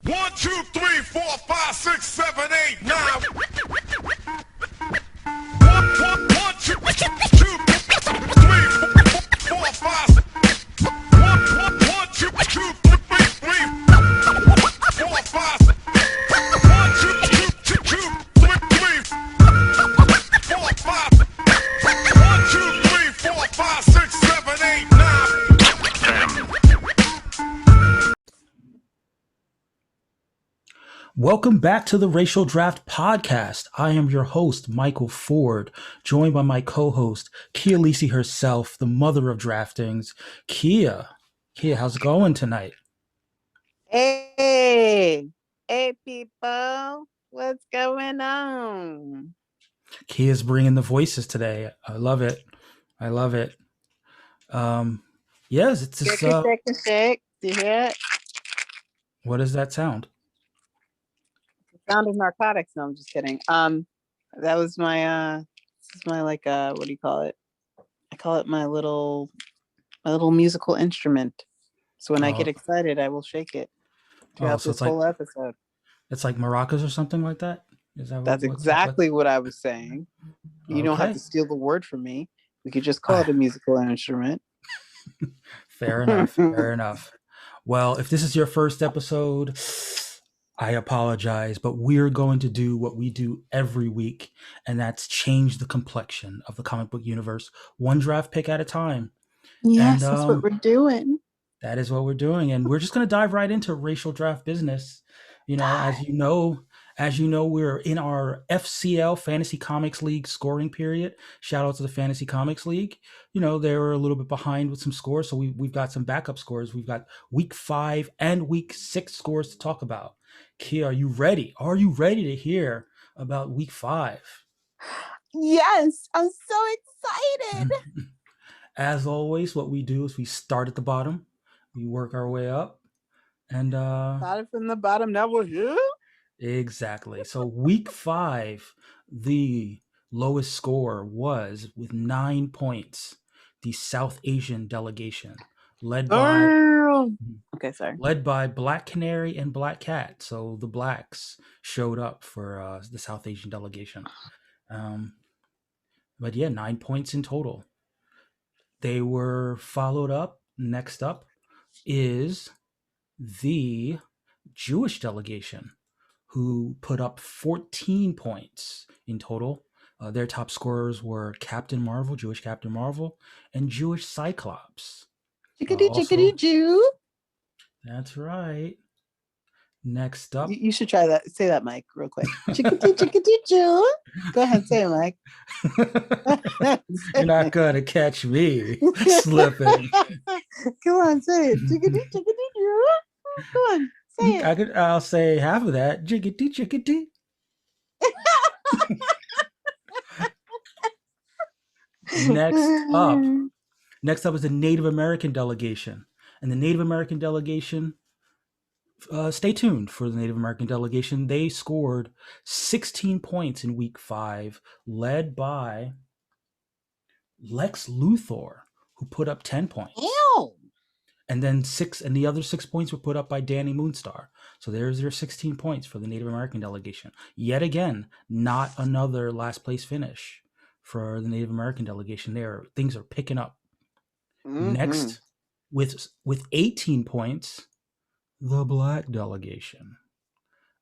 1, 2, 3, 4, 5, 6, 7, 8, 9. 1, 2, 3, 4, 5. 1, 2, 3, 4, 5. 1, 2, 3, 4, 5. 1, 2, 3, 4, 5, 6, 7, 8, 9. Welcome back to the Racial Draft Podcast. I am your host, Michael Ford, joined by my co-host, Kia Lisi herself, the mother of draftings. Kia, how's it going tonight? Hey people, what's going on? Kia's bringing the voices today. I love it. Yes, it's just, Shake. Do you hear it? what does that sound? Sound of narcotics. No, I'm just kidding. That was my this is my what do you call it? I call it my little musical instrument. So when I get excited, I will shake it throughout this whole episode. It's like maracas or something like that? Is that That's exactly what I was saying. You don't have to steal the word from me. We could just call it a musical instrument. Fair enough. Well, if this is your first episode, I apologize, but we're going to do what we do every week, and that's change the complexion of the comic book universe, one draft pick at a time. Yes, that's what we're doing. That is what we're doing, and we're just going to dive right into racial draft business. As you know, we're in our FCL Fantasy Comics League scoring period. Shout out to the Fantasy Comics League. They were a little bit behind with some scores, so we've got some backup scores. We've got week 5 and week 6 scores to talk about. Kia, are you ready? Are you ready to hear about week 5? Yes, I'm so excited. As always, what we do is we start at the bottom, we work our way up, and started from the bottom. That was you. Exactly. So week 5, the lowest score was with 9 points. The South Asian delegation, led by Black Canary and Black Cat. So the blacks showed up for the South Asian delegation. But yeah, 9 points in total. They were followed up. Next up is the Jewish delegation, who put up 14 points in total. Their top scorers were Captain Marvel, Jewish Captain Marvel, and Jewish Cyclops. Jiggity Jew. That's right. Next up. You should try that. Say that, Mike, real quick. Jiggity Jew. Go ahead, say it, Mike. You're not going to catch me slipping. Come on, say it. Jiggity Jew. Come on. Say it. I'll say half of that. Jiggity. Next up is the Native American delegation. And the Native American delegation, stay tuned for the Native American delegation. They scored 16 points in week 5, led by Lex Luthor, who put up 10 points. Ew. And then the other 6 points were put up by Danny Moonstar. So there's your 16 points for the Native American delegation. Yet again, not another last place finish for the Native American delegation. Things are picking up. Mm-hmm. Next, with 18 points, the Black delegation,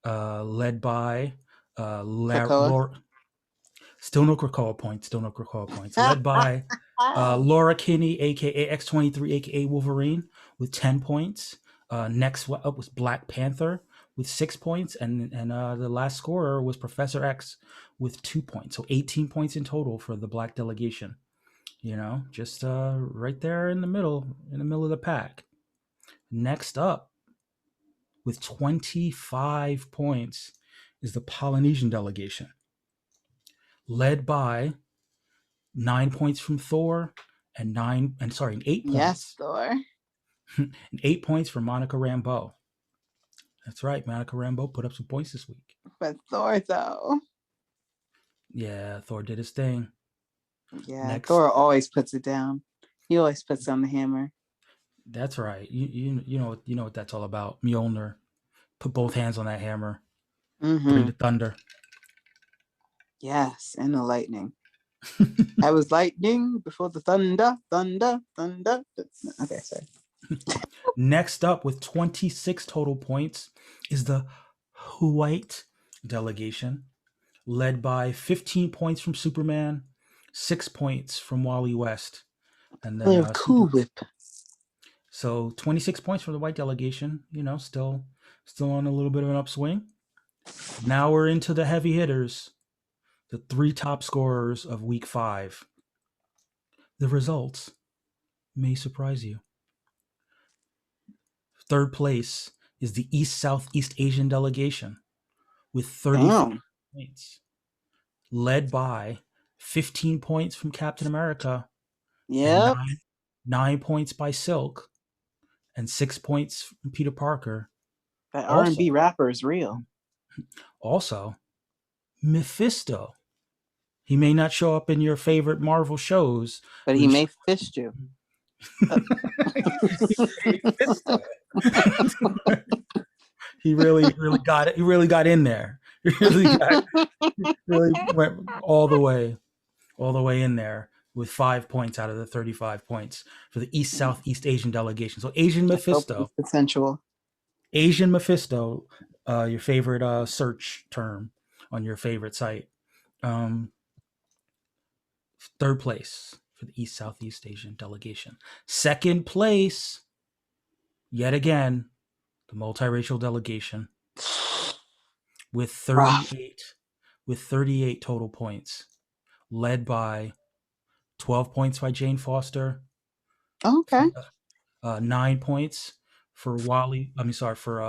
led by Laura. Still no Krakoa points. Led by Laura Kinney, aka X-23, aka Wolverine, with 10 points. Next up was Black Panther with 6 points, and the last scorer was Professor X with 2 points. So 18 points in total for the Black delegation. Just right there in the middle of the pack. Next up, with 25 points, is the Polynesian delegation, led by 9 points from Thor and 8 points. Yes, Thor. And 8 points for Monica Rambeau. That's right, Monica Rambeau put up some points this week. But Thor, though. Yeah, Thor did his thing. Yeah, Thor always puts it down. He always puts on the hammer. That's right. You know what that's all about. Mjolnir. Put both hands on that hammer. Mm-hmm. Bring the thunder. Yes, and the lightning. I was lightning before the thunder, thunder, thunder. Okay, sorry. Next up with 26 total points is the white delegation, led by 15 points from Superman, 6 points from Wally West, and then Cool Whip. So 26 points for the white delegation. Still on a little bit of an upswing. Now we're into the heavy hitters, the 3 top scorers of Week 5. The results may surprise you. Third place is the East Southeast Asian delegation with 35 points, led by 15 points from Captain America, Yep. and 9 points by Silk, and 6 points from Peter Parker. That R&B rapper is real. Also, Mephisto. He may not show up in your favorite Marvel shows, but he may fist you. He really got it. He really got in there. He really went all the way in there with 5 points out of the 35 points for the East Southeast Asian delegation. So Asian Mephisto. Sensual. Asian Mephisto, your favorite search term on your favorite site. Third place for the East Southeast Asian delegation. Second place, yet again, the multiracial delegation with 38 total points, led by 12 points by Jane Foster. Okay. 9 points for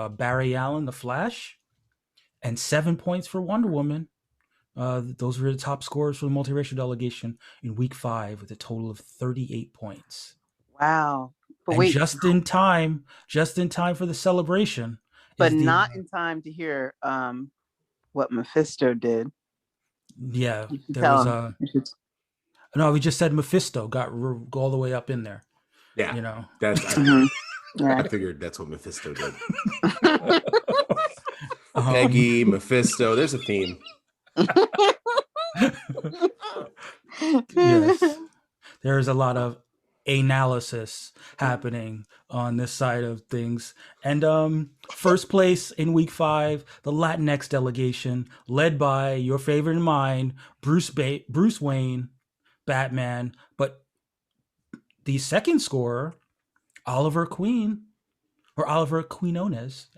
Barry Allen, the Flash, and 7 points for Wonder Woman. Those were the top scorers for the multiracial delegation in Week 5 with a total of 38 points. Wow. But wait, just in time for the celebration. But not in time to hear what Mephisto did. Yeah, there was no, we just said Mephisto got all the way up in there. Yeah, that's I figured that's what Mephisto did. Peggy, Mephisto, there's a theme. Yes, there's a lot of analysis happening on this side of things. And first place in Week 5, the Latinx delegation, led by your favorite and mine, Bruce Wayne, Batman. But the second scorer, Oliver Quinones,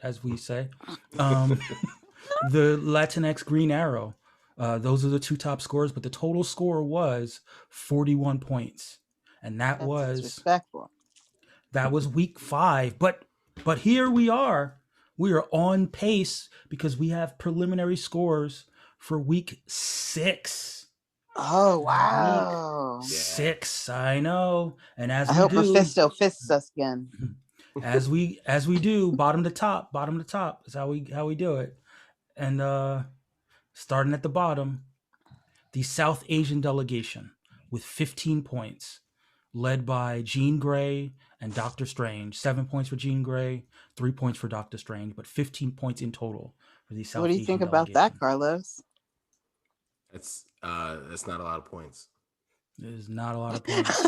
as we say, the Latinx Green Arrow. Those are the 2 top scorers, but the total score was 41 points. And that's respectful. That was Week 5. But here we are. We are on pace because we have preliminary scores for Week 6. Oh, wow. Week 6, I know. And as I hope Mephisto fists us again. As we do, bottom to top is how we do it. And starting at the bottom, the South Asian delegation with 15 points, led by Jean Grey and Doctor Strange. 7 points for Jean Grey, 3 points for Doctor Strange, but 15 points in total for the South Asian delegation. What do you think about that, Carlos? That's not a lot of points. It is not a lot of points.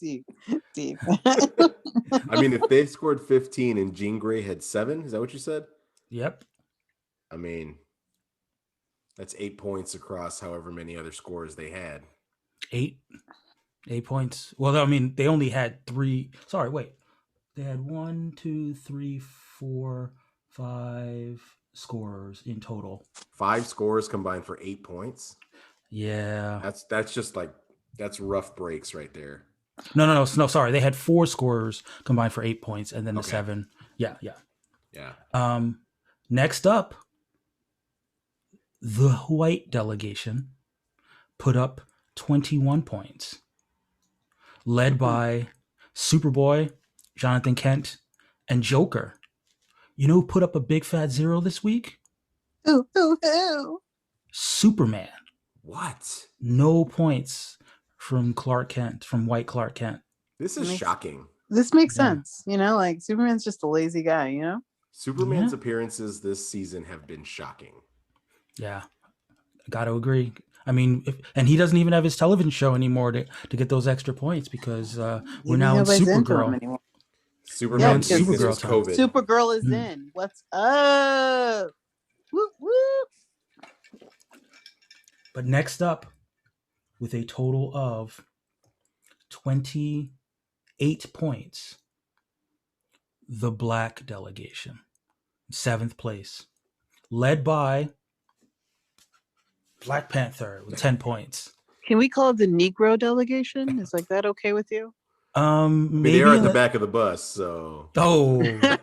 Deep. I mean, if they scored 15 and Jean Grey had 7, is that what you said? Yep. I mean, that's 8 points across however many other scores they had. 8 points. Well, I mean, they only had 3. Sorry, wait. They had 1, 2, 3, 4, 5 scorers in total. 5 scores combined for 8 points. Yeah. That's just like, that's rough breaks right there. No. Sorry, they had 4 scorers combined for 8 points, and then the 7. Yeah. Next up, the white delegation put up 21 points, led by Superboy, Jonathan Kent, and Joker. You know who put up a big fat 0 this week? Who? Superman. What? No points from white Clark Kent. This is shocking. This makes sense. Like Superman's just a lazy guy, Superman's Yeah. appearances this season have been shocking. Yeah, got to agree. I mean, and he doesn't even have his television show anymore to get those extra points because we're now in Nobody's into him Supergirl. anymore. now in Superman's because weakness Supergirl was time. COVID. Supergirl is Mm. in. What's up? Whoop, whoop. But next up, with a total of 28 points, the Black delegation, 7th place, led by Black Panther with 10 points. Can we call it the Negro delegation? Is like that okay with you? I mean, Maybe they are at in the back of the bus, so. Oh, yeah.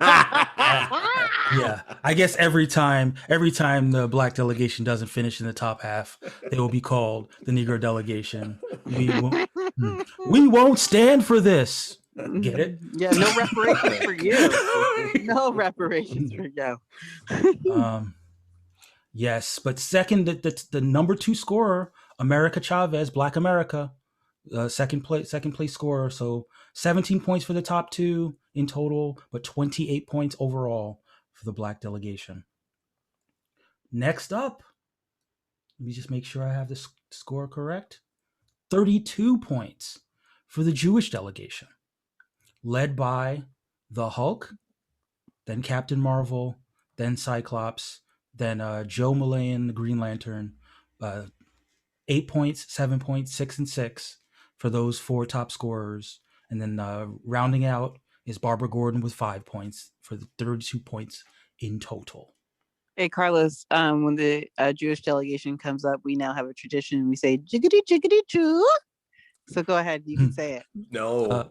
I guess every time the Black delegation doesn't finish in the top half, they will be called the Negro delegation. We won't stand for this. Get it? Yeah, no reparations for you. No reparations for you. Yes, but second, the number 2 scorer, America Chavez, Black America, second place scorer. So 17 points for the top 2 in total, but 28 points overall for the Black delegation. Next up, let me just make sure I have the score correct. 32 points for the Jewish delegation, led by the Hulk, then Captain Marvel, then Cyclops, then Joe Malayan, the Green Lantern. 8 points, 7 points, 6 and 6 for those 4 top scorers. And then rounding out is Barbara Gordon with 5 points for the 32 points in total. Hey, Carlos, when the Jewish delegation comes up, we now have a tradition. We say, jiggity, jiggity, Jew. So go ahead. You can say it. No.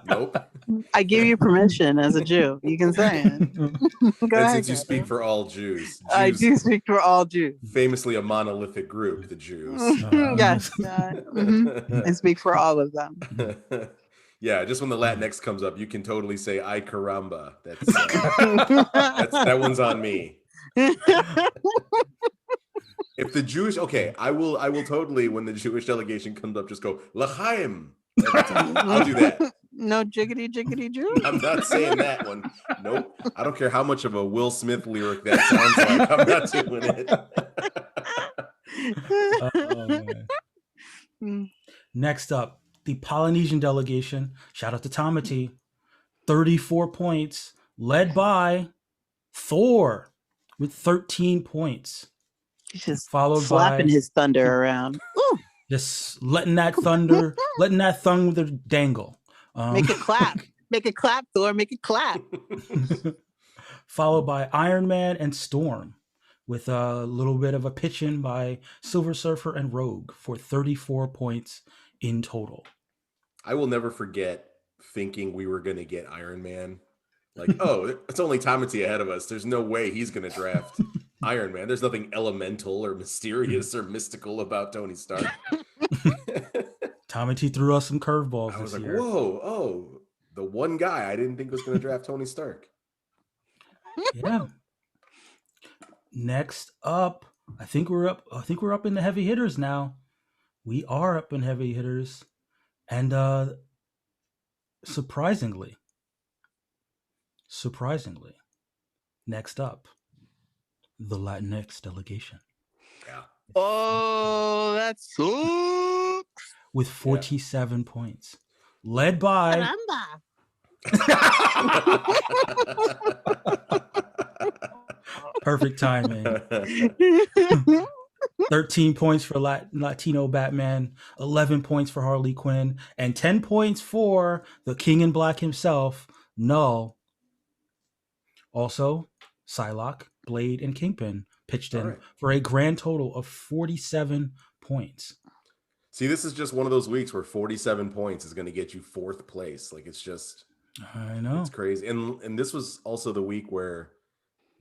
Nope. I give you permission as a Jew. You can say it. Go And ahead. since you speak for all Jews, I do speak for all Jews. famously a monolithic group, the Jews. Yes. I speak for all of them. Yeah, just when the Latinx comes up, you can totally say "ay caramba." That one's on me. If the Jewish, okay, I will totally, when the Jewish delegation comes up, just go L'chaim. I'll do that. No jiggity, jiggity, Jew. I'm not saying that one. Nope. I don't care how much of a Will Smith lyric that sounds like. I'm not doing it. Next up, the Polynesian delegation. Shout out to Tamati. 34 points, led by Thor with 13 points. He's just followed slapping by his thunder around. Ooh. Just letting that thunder dangle. Make it clap. Make it clap, Thor. Make it clap. Followed by Iron Man and Storm, with a little bit of a pitch-in by Silver Surfer and Rogue for 34 points in total. I will never forget thinking we were going to get Iron Man. Like, oh, it's only Tamati ahead of us. There's no way he's going to draft Iron Man. There's nothing elemental or mysterious or mystical about Tony Stark. Tamati threw us some curveballs I was this like, year. whoa, oh, the one guy I didn't think was going to draft Tony Stark. Yeah. Next up, I think we're up in the heavy hitters now. We are up in heavy hitters. And surprisingly, next up, the Latinx delegation. Yeah. Oh, that sucks. With 47 points. Led by perfect timing. 13 points for Latino Batman, 11 points for Harley Quinn, and 10 points for the King in Black himself, Null. Also, Psylocke, Blade, and Kingpin pitched in for a grand total of 47 points. See, this is just one of those weeks where 47 points is going to get you 4th place. Like, it's just, I know, it's crazy. And this was also the week where,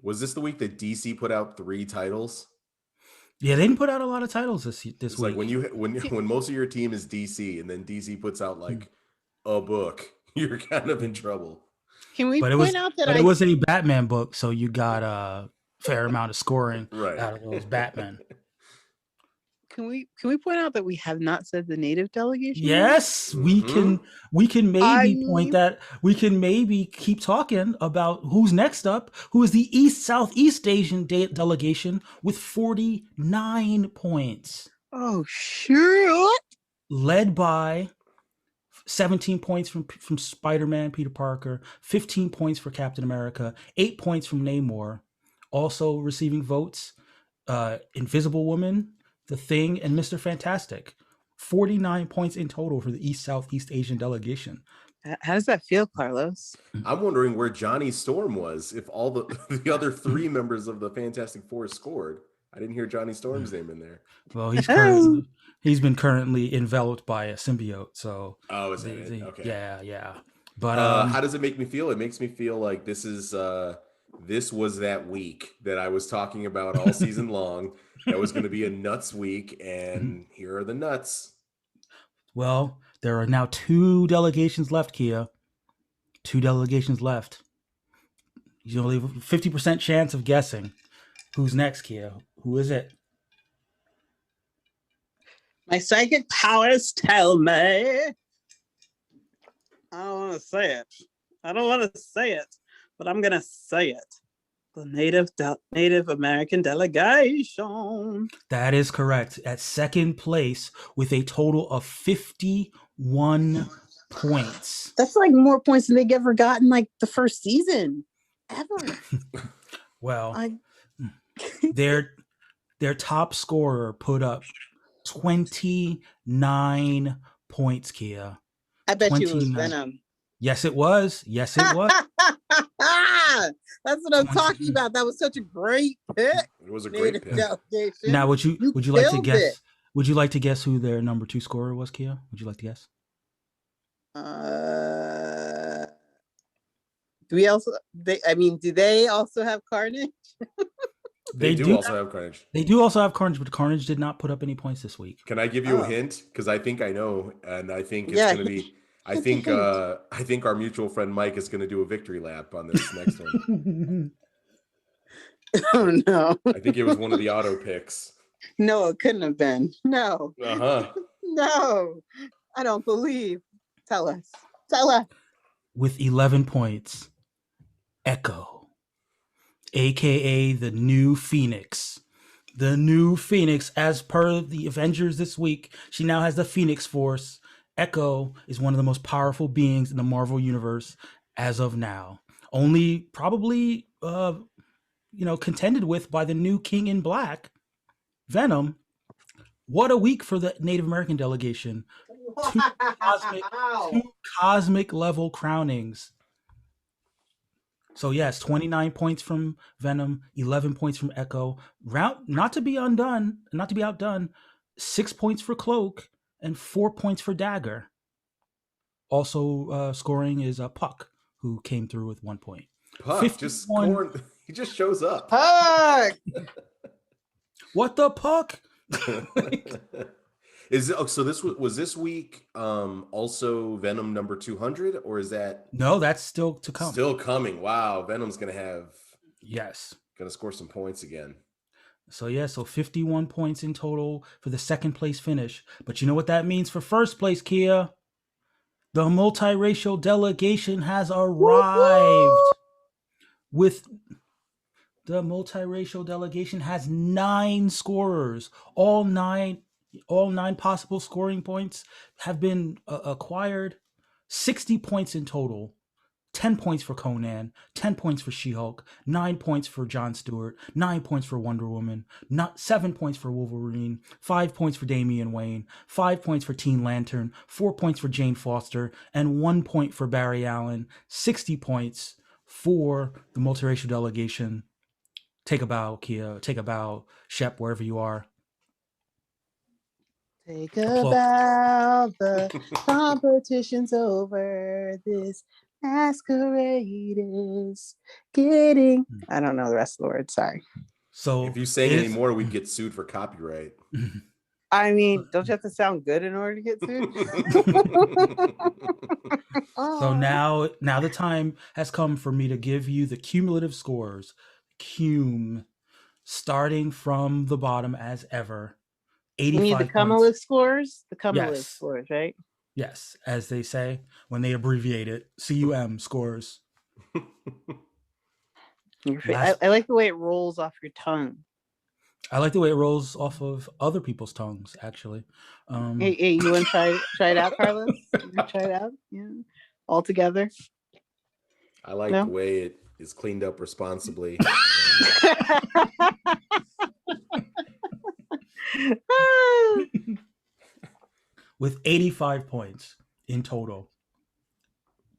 was this the week that DC put out 3 titles? Yeah, they didn't put out a lot of titles this week. Like when most of your team is DC and then DC puts out like a book, you're kind of in trouble. Can we point out that it was a Batman book, so you got a fair amount of scoring right out of those Batman. Can we point out that we have not said the native delegation? yet? Yes, we can. We can maybe point that. We can maybe keep talking about who's next up. Who is the Southeast Asian delegation with 49 points, Oh shoot! led by 17 points from Spider-Man, Peter Parker, 15 points for Captain America, 8 points from Namor. Also receiving votes, Invisible Woman, The Thing, and Mr. Fantastic. 49 points in total for the Southeast Asian delegation. How does that feel, Carlos? I'm wondering where Johnny Storm was if all the other 3 members of the Fantastic Four scored. I didn't hear Johnny Storm's name in there. Well, he's been currently enveloped by a symbiote, so Oh, is that it? Okay. yeah. But how does it make me feel? It makes me feel like this was that week that I was talking about all season long. That was going to be a nuts week, and here are the nuts. Well, there are now 2 delegations left, Kia. 2 delegations left. You only have a 50% chance of guessing. Who's next, Kia? Who is it? My psychic powers tell me. I don't want to say it. But I'm gonna say it. The Native American delegation. That is correct. At second place with a total of 51 points. That's like more points than they've ever gotten like the first season ever. Well, their top scorer put up 29 points, Kia. I bet you it was 29. Venom. Yes, it was. Yes, it was. That's what I'm talking about. That was such a great pick. It was a great pick. Delegation. Now, would you like to killed guess? it. Would you like to guess who their number 2 scorer was, Kia? Would you like to guess? Do we also? Do they also have Carnage? They do also have Carnage. They do also have Carnage, but Carnage did not put up any points this week. Can I give you a hint? Because I think I know, and I think it's going to be. I think our mutual friend Mike is going to do a victory lap on this next one. Oh no! I think it was one of the auto picks. No, it couldn't have been. No. No, I don't believe. Tell us. With 11 points, Echo, aka the New Phoenix. The New Phoenix, as per the Avengers this week, she now has the Phoenix Force. Echo is one of the most powerful beings in the Marvel Universe as of now. Only probably, contended with by the new King in Black, Venom. What a week for the Native American delegation. Two cosmic level crownings. So yes, 29 points from Venom, 11 points from Echo. Not to be outdone, 6 points for Cloak and 4 points for Dagger. Also scoring is Puck, who came through with 1 point. Puck he just shows up. Puck! What the Puck? So this week also Venom number 200, or is that? No, that's still to come. Still coming. Wow, Venom's gonna score some points again. So 51 points in total for the second place finish. But you know what that means for first place, Kia? The multiracial delegation has arrived. The multiracial delegation has 9 scorers. All nine possible scoring points have been acquired. 60 points in total. 10 points for Conan, 10 points for She-Hulk, 9 points for Jon Stewart, 9 points for Wonder Woman, 7 points for Wolverine, 5 points for Damian Wayne, 5 points for Teen Lantern, 4 points for Jane Foster, and 1 point for Barry Allen. 60 points for the multiracial delegation. Take a bow, Kia. Take a bow, Shep, wherever you are. Take a bow, the competition's over. This masquerade is getting. I don't know the rest of the words. Sorry. So if you sang any more, we'd get sued for copyright. I mean, don't you have to sound good in order to get sued? So now the time has come for me to give you the cumulative scores. Starting from the bottom as ever. You need the 85 Cumulative points. scores? The cumulative Yes. scores, right? Yes, as they say when they abbreviate it, CUM scores. I like the way it rolls off your tongue. I like the way it rolls off of other people's tongues, actually. Hey, you want to try it out, Carlos? You want to try it out? Yeah, all together. I like No? the way it is cleaned up responsibly. With 85 points in total,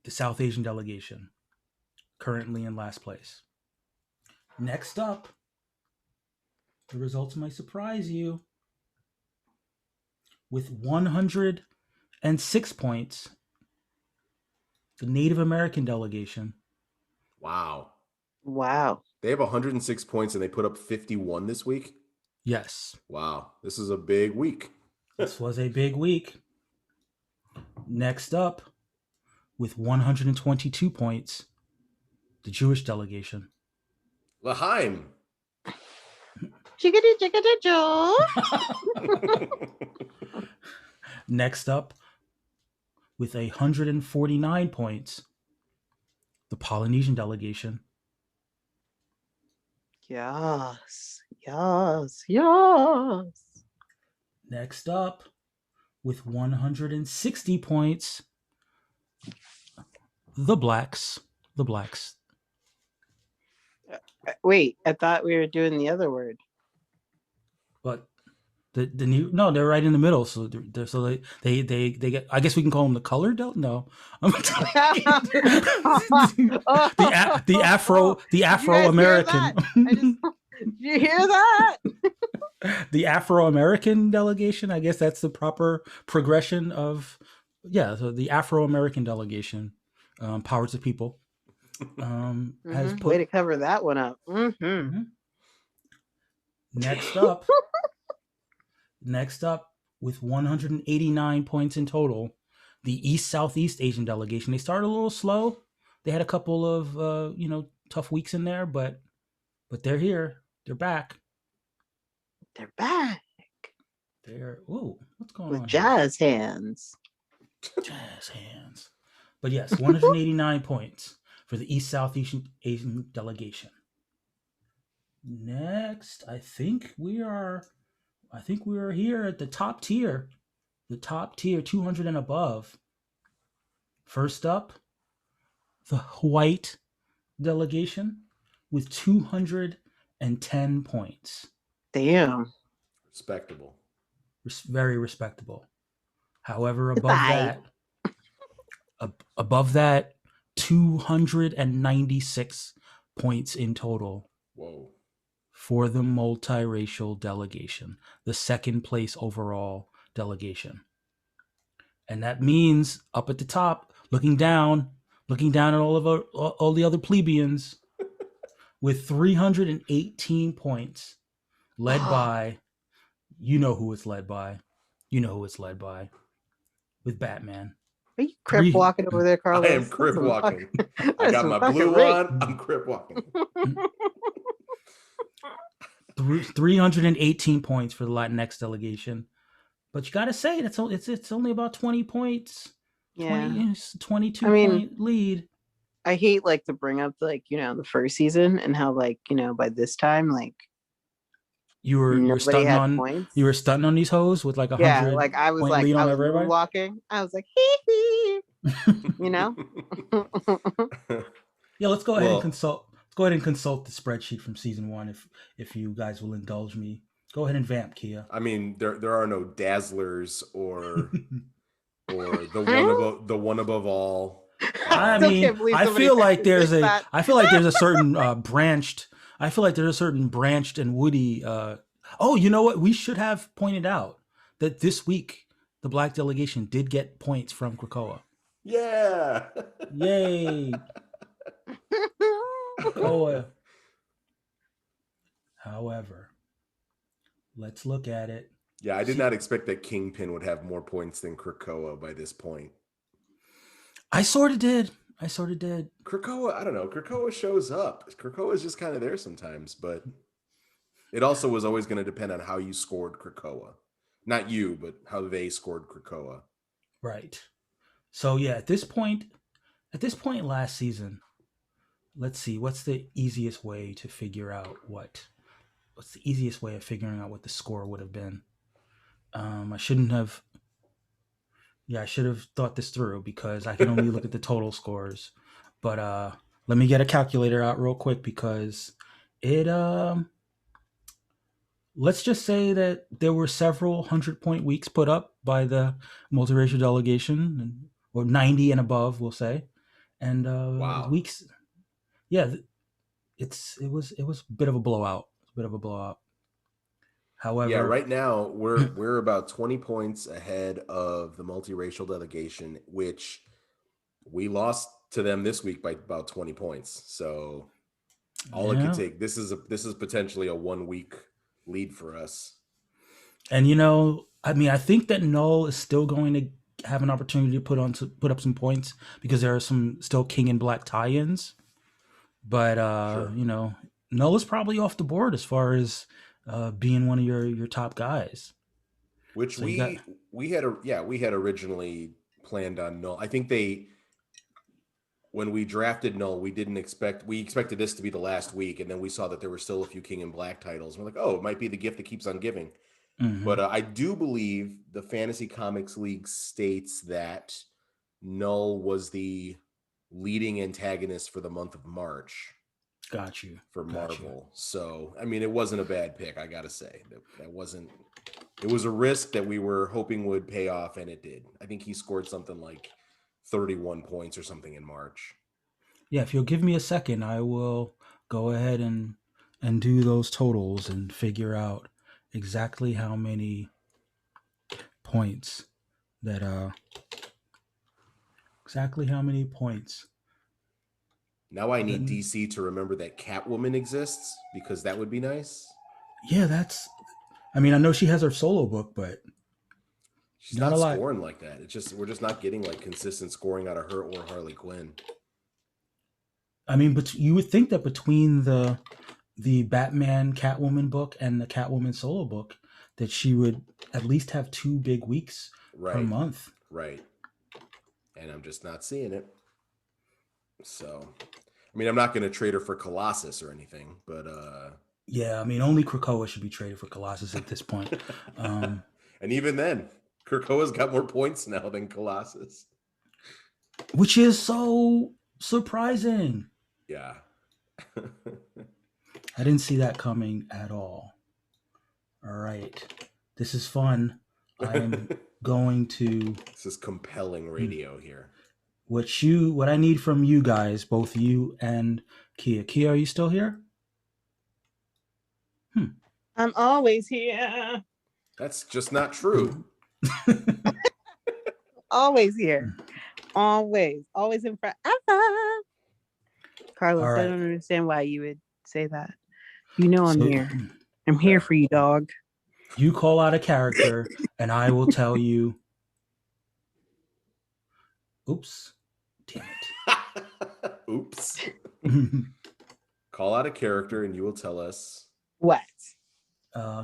the South Asian delegation currently in last place. Next up, the results might surprise you. With 106 points, the Native American delegation. Wow. Wow. They have 106 points and they put up 51 this week. Yes. Wow. This is a big week. This was a big week. Next up, with 122 points, the Jewish delegation. L'chaim. Jiggity, jiggity, Joe. Next up, with 149 points, the Polynesian delegation. Yes, yes, yes. Next up, with 160 points, the Blacks. The Blacks. Wait, I thought we were doing the other word. But the new they're right in the middle. So they get. I guess we can call them the color no. the Afro American. Did you hear that? The Afro American delegation. I guess that's the proper progression of So the Afro American delegation, powers of people, has put. Way to cover that one up. Mm-hmm. Next up, with 189 points in total, the East Southeast Asian delegation. They started a little slow. They had a couple of tough weeks in there, but they're here. They're back. They're back. What's going with on? With jazz hands. Jazz hands. But yes, 189 points for the East Southeast Asian delegation. Next, I think we are here at the top tier. The top tier, 200 and above. First up, the white delegation with 210 points. Damn. Respectable. Very respectable. However, above that, 296 points in total. Whoa. For the multiracial delegation, the second place overall delegation. And that means up at the top, looking down at all the other plebeians with 318 points, led by, you know who it's led by, with Batman. Are you crip walking over there, Carlos? I am crip walking. I got my blue on. I'm crip walking. 318 points for the Latinx delegation, but you got to say it's only about 20 points. 22 point lead. I hate to bring up the first season and how by this time you were stunting on these hoes with 100 I was lead on everybody. Walking. I was like hee hee. Yeah, let's go ahead and consult. Go ahead and consult the spreadsheet from season 1 if you guys will indulge me. Go ahead and vamp, Kia. I mean, there are no dazzlers or the one above all. I mean, I feel like there's a certain branched. I feel like there's a certain branched and woody. You know what? We should have pointed out that this week the Black delegation did get points from Krakoa. Yeah. Yay. However, let's look at it. Yeah, I did not expect that Kingpin would have more points than Krakoa by this point. I sort of did. Krakoa, I don't know. Krakoa shows up. Krakoa is just kind of there sometimes, but it also was always going to depend on how you scored Krakoa. Not you, but how they scored Krakoa. Right. So yeah, at this point last season, let's see, what's the easiest way to figure out what's the easiest way of figuring out what the score would have been? I shouldn't have. Yeah, I should have thought this through because I can only look at the total scores. But let me get a calculator out real quick because it let's just say that there were several 100-point weeks put up by the multiracial delegation, or 90 and above, we'll say, and Wow. weeks. Yeah, it was a bit of a blowout. A bit of a blowout. However, Yeah, right now we're about 20 points ahead of the multiracial delegation, which we lost to them this week by about 20 points. So all it could yeah, take, this is potentially a 1 week lead for us. and I mean, I think that Null is still going to have an opportunity to put up some points because there are some still King and Black tie-ins, but Sure. Null is probably off the board as far as being one of your top guys. Which So you got we had originally planned on Null. I think when we drafted Null, we expected this to be the last week, and then we saw that there were still a few King and Black titles. We're like, oh, it might be the gift that keeps on giving. mhm. But I do believe the Fantasy Comics League states that Null was the leading antagonist for the month of March Got you. for Got you. Marvel. So, I mean, it wasn't a bad pick, I got to say. That wasn't, it was a risk that we were hoping would pay off, and it did. I think he scored something like 31 points or something in March. Yeah, if you'll give me a second, I will go ahead and do those totals and figure out exactly how many points that exactly how many points. Now I need Then DC to remember that Catwoman exists, because that would be nice. yeah, that's. I mean, I know she has her solo book, but She's not a not lot. scoring like that. It's just, we're just not getting like consistent scoring out of her or Harley Quinn. I mean, but you would think that between the Batman Catwoman book and the Catwoman solo book, that she would at least have 2 big weeks per Right. month. Right. And I'm just not seeing it. So, I mean, I'm not going to trade her for Colossus or anything, but Yeah, I mean, only Krakoa should be traded for Colossus at this point. and even then, Krakoa's got more points now than Colossus. Which is so surprising. Yeah. I didn't see that coming at all. All right. This is fun. I'm going to This is compelling radio here. what I need from you guys, both you and Kia. Kia, are you still here? I'm always here. That's just not true. Always here. Always in forever. Carlos, All right. I don't understand why you would say that. You know I'm So here. I'm here for you, dog. you call out a character and I will tell you. Oops. Damn Oops. it. Call out a character and you will tell us. What?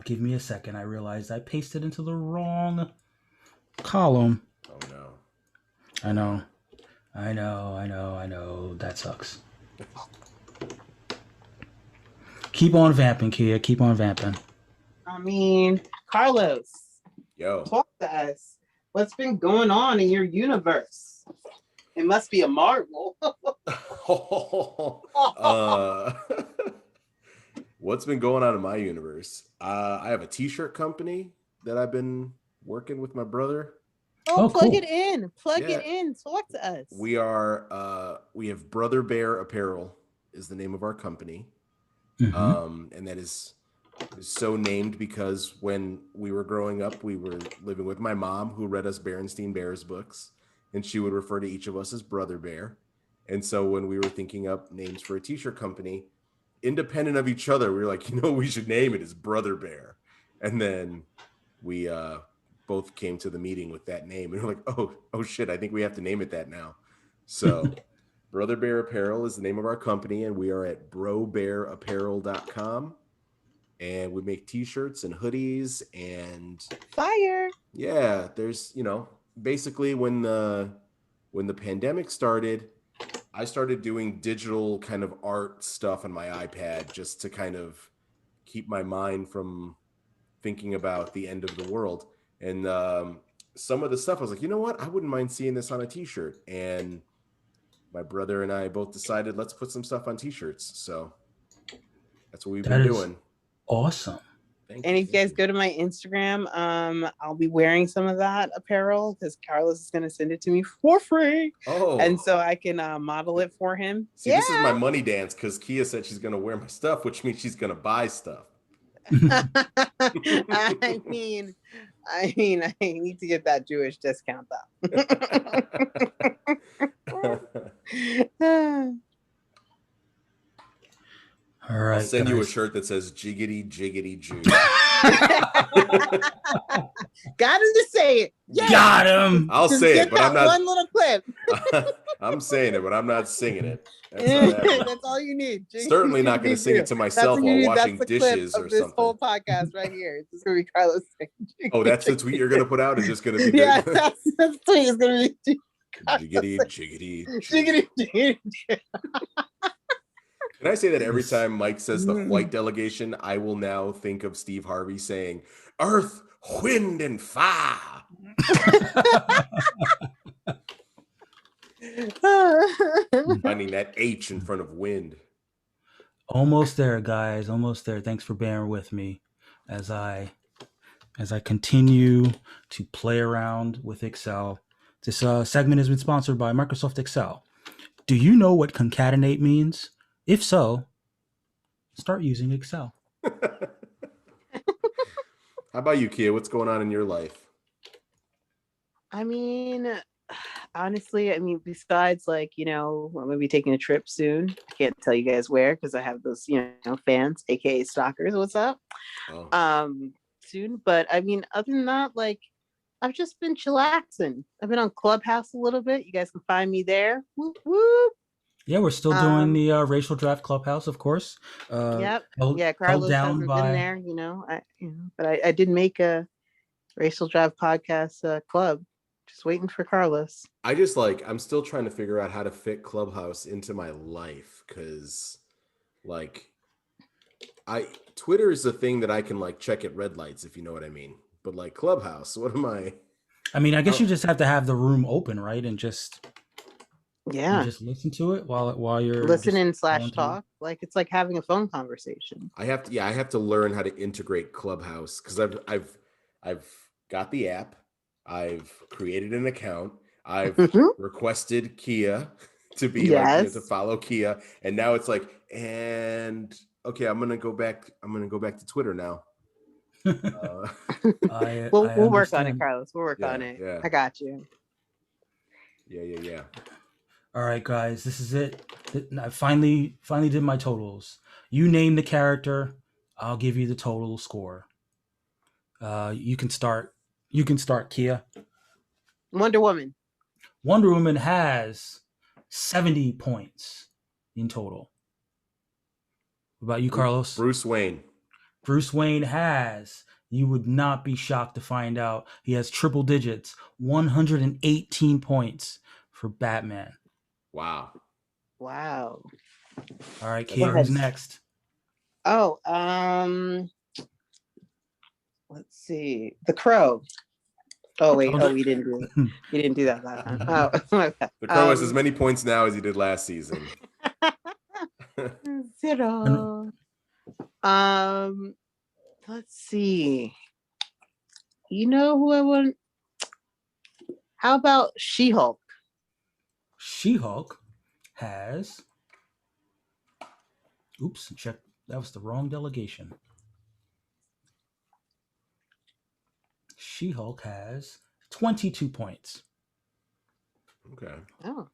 Give me a second. I realized I pasted into the wrong column. Oh no. I know. That sucks. Keep on vamping, Kia. Keep on vamping. I mean, Carlos, Yo. talk to us. What's been going on in your universe? It must be a Marvel. What's been going on in my universe? I have a t-shirt company that I've been working with my brother. Oh, plug cool. it in. Plug Yeah. it in. Talk to us. We have Brother Bear Apparel is the name of our company. Mhm. And that is so named because when we were growing up, we were living with my mom, who read us Berenstain Bears books, and she would refer to each of us as Brother Bear. And so when we were thinking up names for a t-shirt company, independent of each other, we were like, we should name it as Brother Bear. And then we both came to the meeting with that name, and we're like, oh shit, I think we have to name it that now. So Brother Bear Apparel is the name of our company, and we are at brobearapparel.com. and we make t-shirts and hoodies, and Fire. yeah, there's, basically when the pandemic started, I started doing digital kind of art stuff on my iPad just to kind of keep my mind from thinking about the end of the world. And some of the stuff I was like, you know what? I wouldn't mind seeing this on a t-shirt. And my brother and I both decided, let's put some stuff on t-shirts. So that's what we've been That is doing. awesome. Thank And you, if you guys thank go to my Instagram, I'll be wearing some of that apparel because Carlos is going to send it to me for free. Oh, And so I can model it for him. see, this is my money dance because Kia said she's going to wear my stuff, which means she's going to buy stuff. I mean, I need to get that Jewish discount though. All right, I'll send you a guys. shirt that says Jiggity, Jiggity, Jew. Got him to say it. Yes. Got him. I'll Just say get it, but that I'm not. one little clip. I'm saying it, but I'm not singing it. That's not happening. That's all you need. Certainly not going to sing it to myself while washing dishes or this something. whole podcast right here. It's just gonna be Carlos saying. Oh, that's the tweet you're going to put out? Is just going to be Yeah, that's the tweet. It's gonna be Jiggity, Jiggity, Jew. jiggity, jiggity. Can I say that every time Mike says the Mm. white delegation, I will now think of Steve Harvey saying earth, wind, and fire. Finding that H in front of wind. Almost there, guys. Almost there. Thanks for bearing with me as I continue to play around with Excel. This segment has been sponsored by Microsoft Excel. Do you know what concatenate means? If so, start using Excel. How about you, Kia? What's going on in your life? I mean, honestly, besides I'm gonna be taking a trip soon. I can't tell you guys where because I have those, fans, aka stalkers. What's up? Oh. Soon. But other than that, I've just been chillaxing. I've been on Clubhouse a little bit. You guys can find me there. Whoop whoop. Yeah, we're still doing the Racial Draft Clubhouse, of course. Yep. held Carlos down hasn't by- been there, but I did make a Racial Draft podcast club. Just waiting for Carlos. I just I'm still trying to figure out how to fit Clubhouse into my life because Twitter is a thing that I can check at red lights, if you know what I mean. But Clubhouse, what am I? I guess you just have to have the room open, right? And just listen to it while you're listening / going talk. It's like having a phone conversation. I have to learn how to integrate Clubhouse because I've got the app, I've created an account, I've requested Kia to be to follow Kia, and now it's okay, I'm gonna go back to Twitter now. We'll work on it, Carlos. We'll work on it. Yeah. I got you. Yeah. All right, guys, this is it. I finally did my totals. You name the character, I'll give you the total score. You can start, Kia. Wonder Woman. Wonder Woman has 70 points in total. What about you, Carlos? Bruce Wayne. Bruce Wayne has, you would not be shocked to find out, he has triple digits, 118 points for Batman. Wow. All right, Kia, who's next? Oh, let's see. The Crow. Oh wait, we didn't do it. You didn't do that last time. Oh, The Crow has as many points now as he did last season. 0. Let's see. You know who I want? How about She-Hulk? She-Hulk has, check, that was the wrong delegation. She-Hulk has 22 points. Okay. Oh.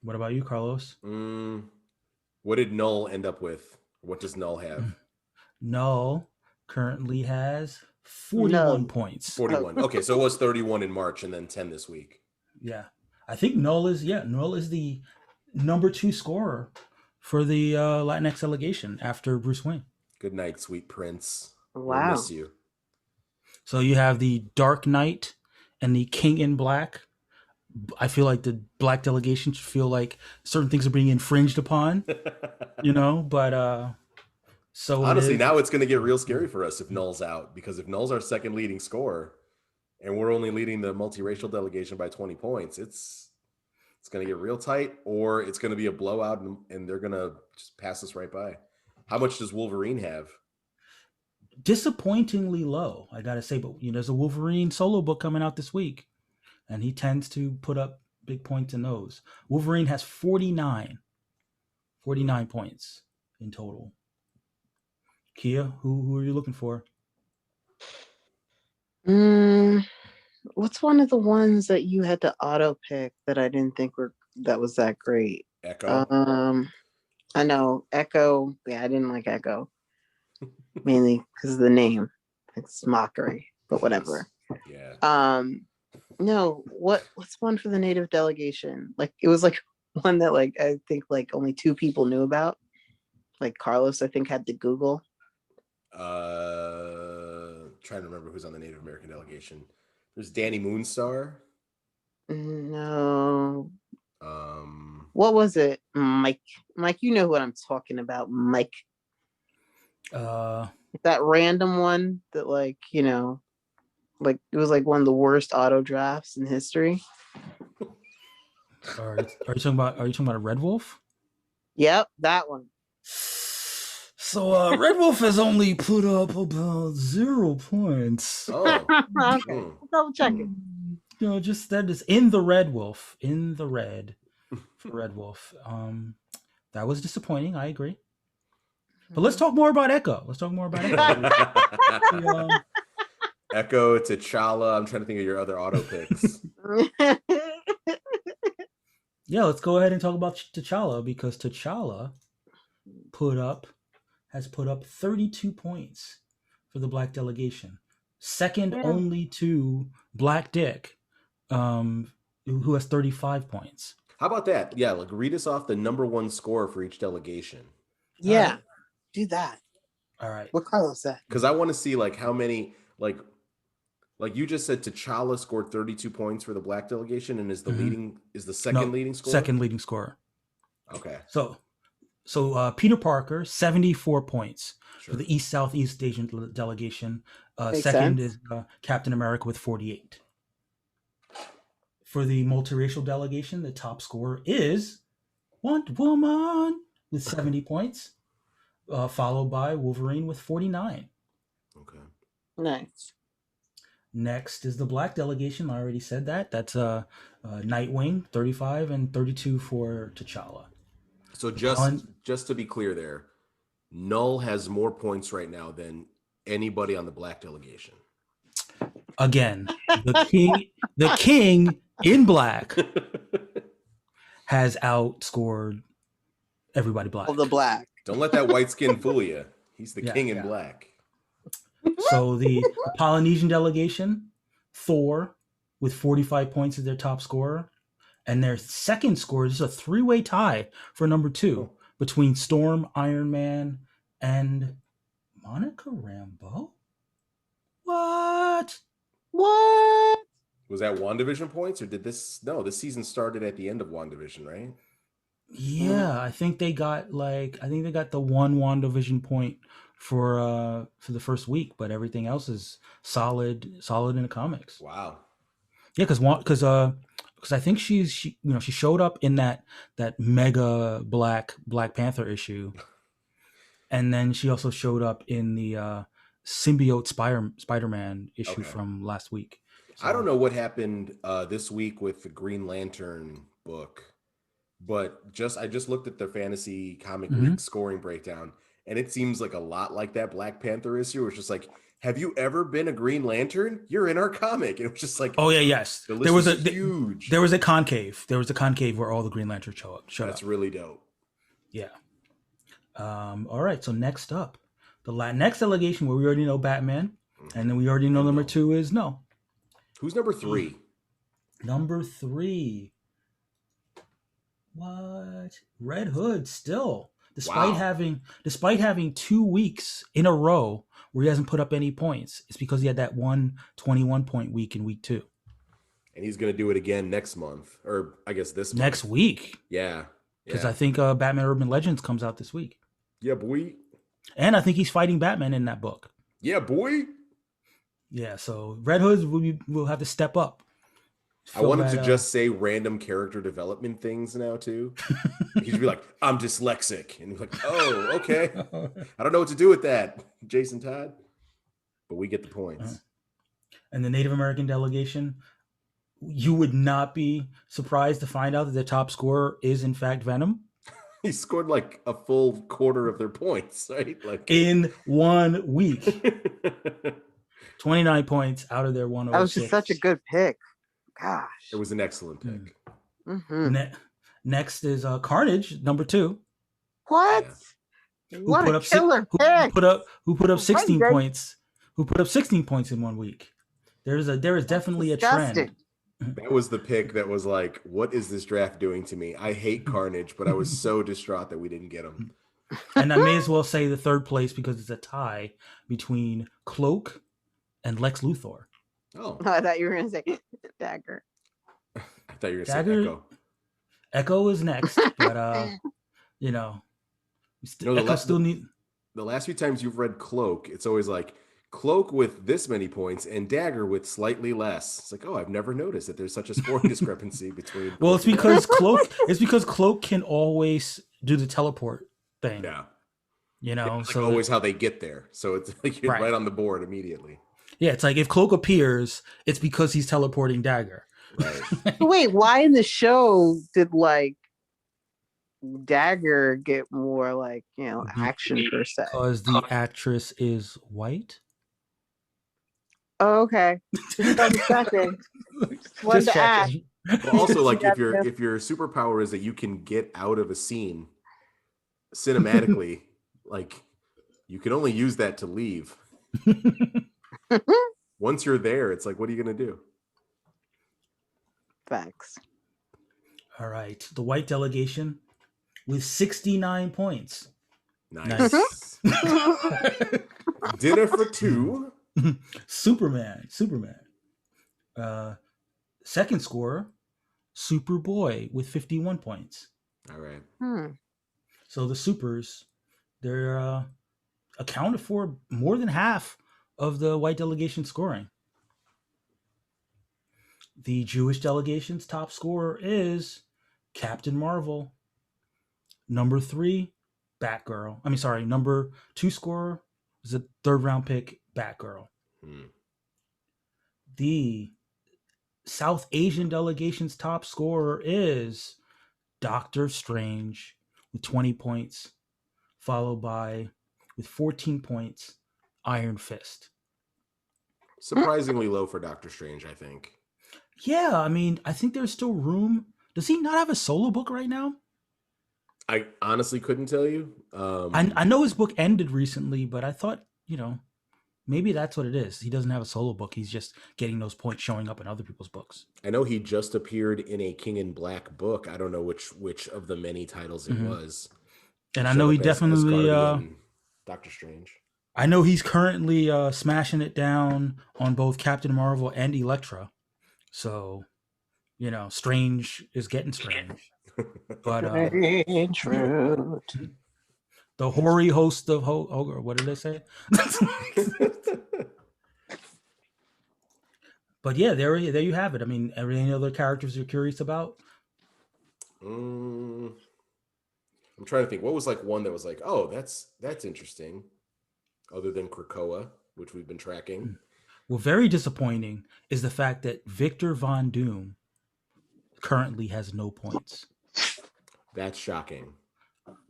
What about you, Carlos? What did Null end up with? What does Null have? Null currently has 41 points. 41. Okay, so it was 31 in March and then 10 this week. Yeah. I think Null is the number 2 scorer for the Latinx delegation after Bruce Wayne. Good night, sweet prince. We'll Wow. miss you. So you have the Dark Knight and the King in Black. I feel like the black delegation should feel like certain things are being infringed upon, but so Honestly, it is. now it's going to get real scary for us if Null's out, because if Null's our second leading scorer and we're only leading the multiracial delegation by 20 points, it's going to get real tight, or it's going to be a blowout and they're going to just pass us right by. How much does Wolverine have? Disappointingly low, I gotta say, but there's a Wolverine solo book coming out this week, and he tends to put up big points in those. Wolverine has 49 points in total. Kia, who are you looking for? What's one of the ones that you had to auto pick that I didn't think that was that great? Echo? I know Echo. Yeah, I didn't like Echo mainly because of the name. It's mockery, but whatever. Yeah. No, what's one for the native delegation? Like it was like one that like I think like only 2 people knew about. Like Carlos, I think, had to Google. Trying to remember who's on the Native American delegation. There's Danny Moonstar. No. What was it? Mike, you know what I'm talking about, Mike. That random one that like, like it was like one of the worst auto drafts in history. Are you talking about a Red Wolf? Yep, that one. So Red Wolf has only put up about 0 points. Oh. Okay. Double check it. Just that is in the Red Wolf, in the red for Red Wolf. That was disappointing. I agree. But let's talk more about Echo. Echo, T'Challa. I'm trying to think of your other auto picks. Yeah, let's go ahead and talk about T'Challa, because T'Challa has put up 32 points for the black delegation. Second only to Black Dick, who has 35 points. How about that? Yeah, like read us off the number 1 score for each delegation. Yeah, do that. All right. What Carlos said. Because I want to see like how many, like you just said, T'Challa scored 32 points for the black delegation and is the second leading scorer? Second leading scorer. Okay. So Peter Parker, 74 points Sure. for the East Southeast Asian delegation. Makes Second sense. is Captain America with 48. For the multiracial delegation, the top scorer is Wonder Woman with 70 points, followed by Wolverine with 49. Okay. Nice. Next is the black delegation. I already said that. That's Nightwing, 35, and 32 for T'Challa. So just to be clear there, Null has more points right now than anybody on the black delegation. Again, the king in black has outscored everybody black. Of the black. Don't let that white skin fool you. He's the king in black. So the Polynesian delegation, Thor, with 45 points as their top scorer. And their second score is a 3-way tie for number 2 between Storm, Iron Man, and Monica Rambeau. What? Was that WandaVision points, or did this? No, this season started at the end of WandaVision, right? Yeah, I think they got the one WandaVision point for the first week, but everything else is solid in the comics. Wow. Yeah, because I think she showed up in that mega Black Panther issue, and then she also showed up in the symbiote Spider-Man issue from last week. So, I don't know what happened this week with the Green Lantern book, but I just looked at the Fantasy Comic League scoring breakdown, and it seems like a lot like that Black Panther issue. It's just like, have you ever been a Green Lantern? You're in our comic. And it was just like, oh yeah, yes. The There was huge. There was a concave. There was a concave where all the Green Lanterns showed up. That's really dope. Yeah. All right. So next up, the Latinx delegation, where we already know Batman, and then we already know number 2 is Null. Who's number 3? Number 3. What? Red Hood still. Despite Wow. having 2 weeks in a row where he hasn't put up any points, it's because he had that 21-point week in week 2. And he's going to do it again next month, or I guess this Next month. week, Yeah. because Yeah. I think Batman Urban Legends comes out this week. Yeah, boy. And I think he's fighting Batman in that book. Yeah, boy. Yeah, so Red Hood will have to step up. I Fill wanted to that, just say random character development things now too. He should be like, I'm dyslexic. And he's like, oh, okay. I don't know what to do with that, Jason Todd. But we get the points. And the Native American delegation, you would not be surprised to find out that the top scorer is in fact Venom He scored like a full quarter of their points, right? Like in 1 week. 29 points out of their 106. That was just such a good pick. Gosh. it was an excellent pick. Mhm. Next is Carnage, number 2. What? Yeah. What a killer pick. Who put up 16 Right, points? Who put up 16 points in 1 week? There is definitely a disgusting. trend. That was the pick that was like, what is this draft doing to me? I hate Carnage, but I was so distraught that we didn't get him. And I may as well say the third place because it's a tie between Cloak and Lex Luthor. Oh, I thought you were going to say Dagger. I thought you were going to say Dagger- Echo. Echo is next, but you know, No, the Echo last- still need. The last few times you've read Cloak, it's always like Cloak with this many points and Dagger with slightly less. It's like, oh, I've never noticed that there's such a scoring discrepancy between. Well, it's Cloak and because Cloak. It's because Cloak can always do the teleport thing. Dagger. Yeah. You know, It's like so always how they get there. So it's like you're Right. right on the board immediately. yeah, it's like if Cloak appears, it's because he's teleporting Dagger. Right. Wait, why in the show did like Dagger get more like, action per se? Because the actress is white. Oh, okay. Just double checking. Wanted Just to ask. checking. But also, like Yeah, if your superpower is that you can get out of a scene cinematically, like you can only use that to leave. Once you're there, it's like, what are you gonna do? Facts. All right, the white delegation with 69 points. Nice. Dinner for two. Superman. Second scorer, Superboy with 51 points. All right. So the supers, they're accounted for more than half of the white delegation scoring. The Jewish delegation's top scorer is Captain Marvel. Number 3, Batgirl. Number 2 scorer is a third round pick, Batgirl. The South Asian delegation's top scorer is Doctor Strange with 20 points, followed by, with 14 points, Iron Fist. Surprisingly low for Doctor Strange, I think. Yeah, I mean, I think there's still room. Does he not have a solo book right now? I honestly couldn't tell you. I know his book ended recently, but I thought, maybe that's what it is. He doesn't have a solo book. He's just getting those points showing up in other people's books. I know he just appeared in a King in Black book. I don't know which of the many titles it was. And I know he definitely Doctor Strange. I know he's currently smashing it down on both Captain Marvel and Elektra. So, Strange is getting strange. But the hoary host of what did they say? But yeah, there you have it. I mean, any other characters you're curious about? I'm trying to think. What was like one that was like, oh, that's interesting, other than Krakoa, which we've been tracking. Well, very disappointing is the fact that Victor Von Doom currently has no points. That's shocking.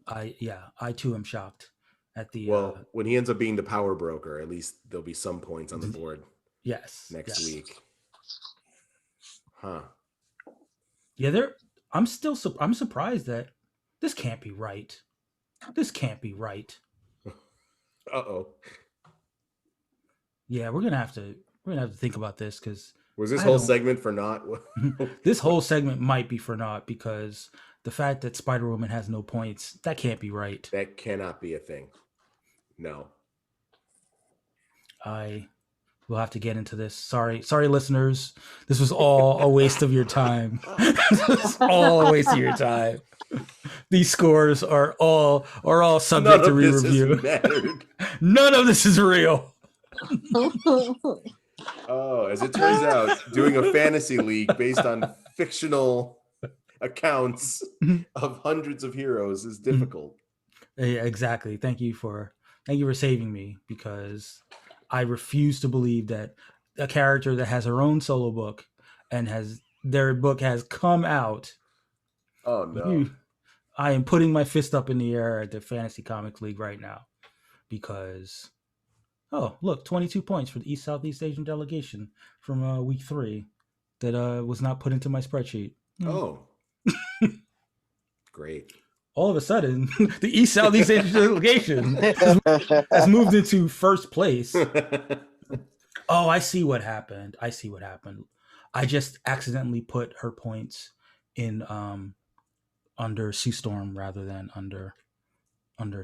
I too am shocked at the. Well, when he ends up being the power broker, at least there'll be some points on the board. Yes. Next week. Huh. Yeah, I'm surprised that this can't be right. This can't be right. Uh-oh. Yeah, we're gonna have to think about this because was this whole segment for naught? This whole segment might be for naught because the fact that Spider-Woman has no points, that can't be right. That cannot be a thing. No. I will have to get into this. Sorry, listeners. This was all a waste of your time. This was all a waste of your time. These scores are all subject None to of this re-review. has mattered. None of this is real. Oh, as it turns out, doing a fantasy league based on fictional accounts of hundreds of heroes is difficult. Yeah, exactly. Thank you for saving me, because I refuse to believe that a character that has her own solo book and their book has come out. Oh no. I am putting my fist up in the air at the Fantasy Comics League right now, because look, 22 points for the East Southeast Asian delegation from week 3 that was not put into my spreadsheet. Oh. Great. All of a sudden, the East Southeast Asian delegation has moved into first place. Oh, I see what happened. I just accidentally put her points in under Sue Storm rather than under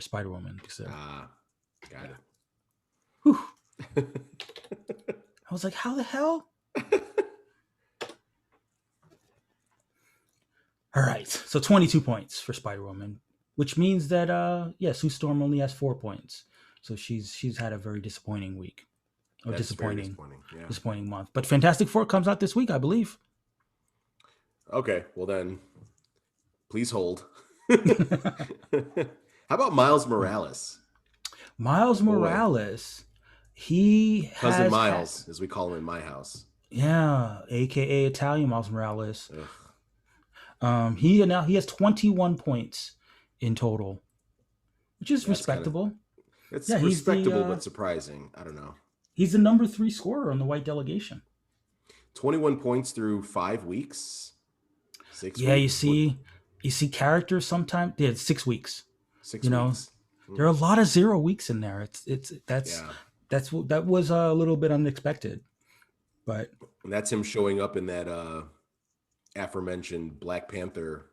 Spider-Woman. So, Got it. whew. I was like, how the hell? All right, so 22 points for Spider-Woman, which means that Sue Storm only has 4 points. So she's had a very disappointing week. Or That's disappointing month. But Fantastic Four comes out this week, I believe. Okay, well then, please hold. How about Miles Morales? Miles Morales, he Cousin Miles, as we call him in my house. Yeah, aka Italian Miles Morales. He has 21 points in total, which is respectable. It's respectable but surprising. I don't know. He's the number 3 scorer on the white delegation. 21 points through 5 weeks. 6 Yeah, weeks? you see characters sometimes. Yeah, 6 weeks. 6 weeks. There are a lot of 0 weeks in there. That was a little bit unexpected, but and that's him showing up in that aforementioned Black Panther.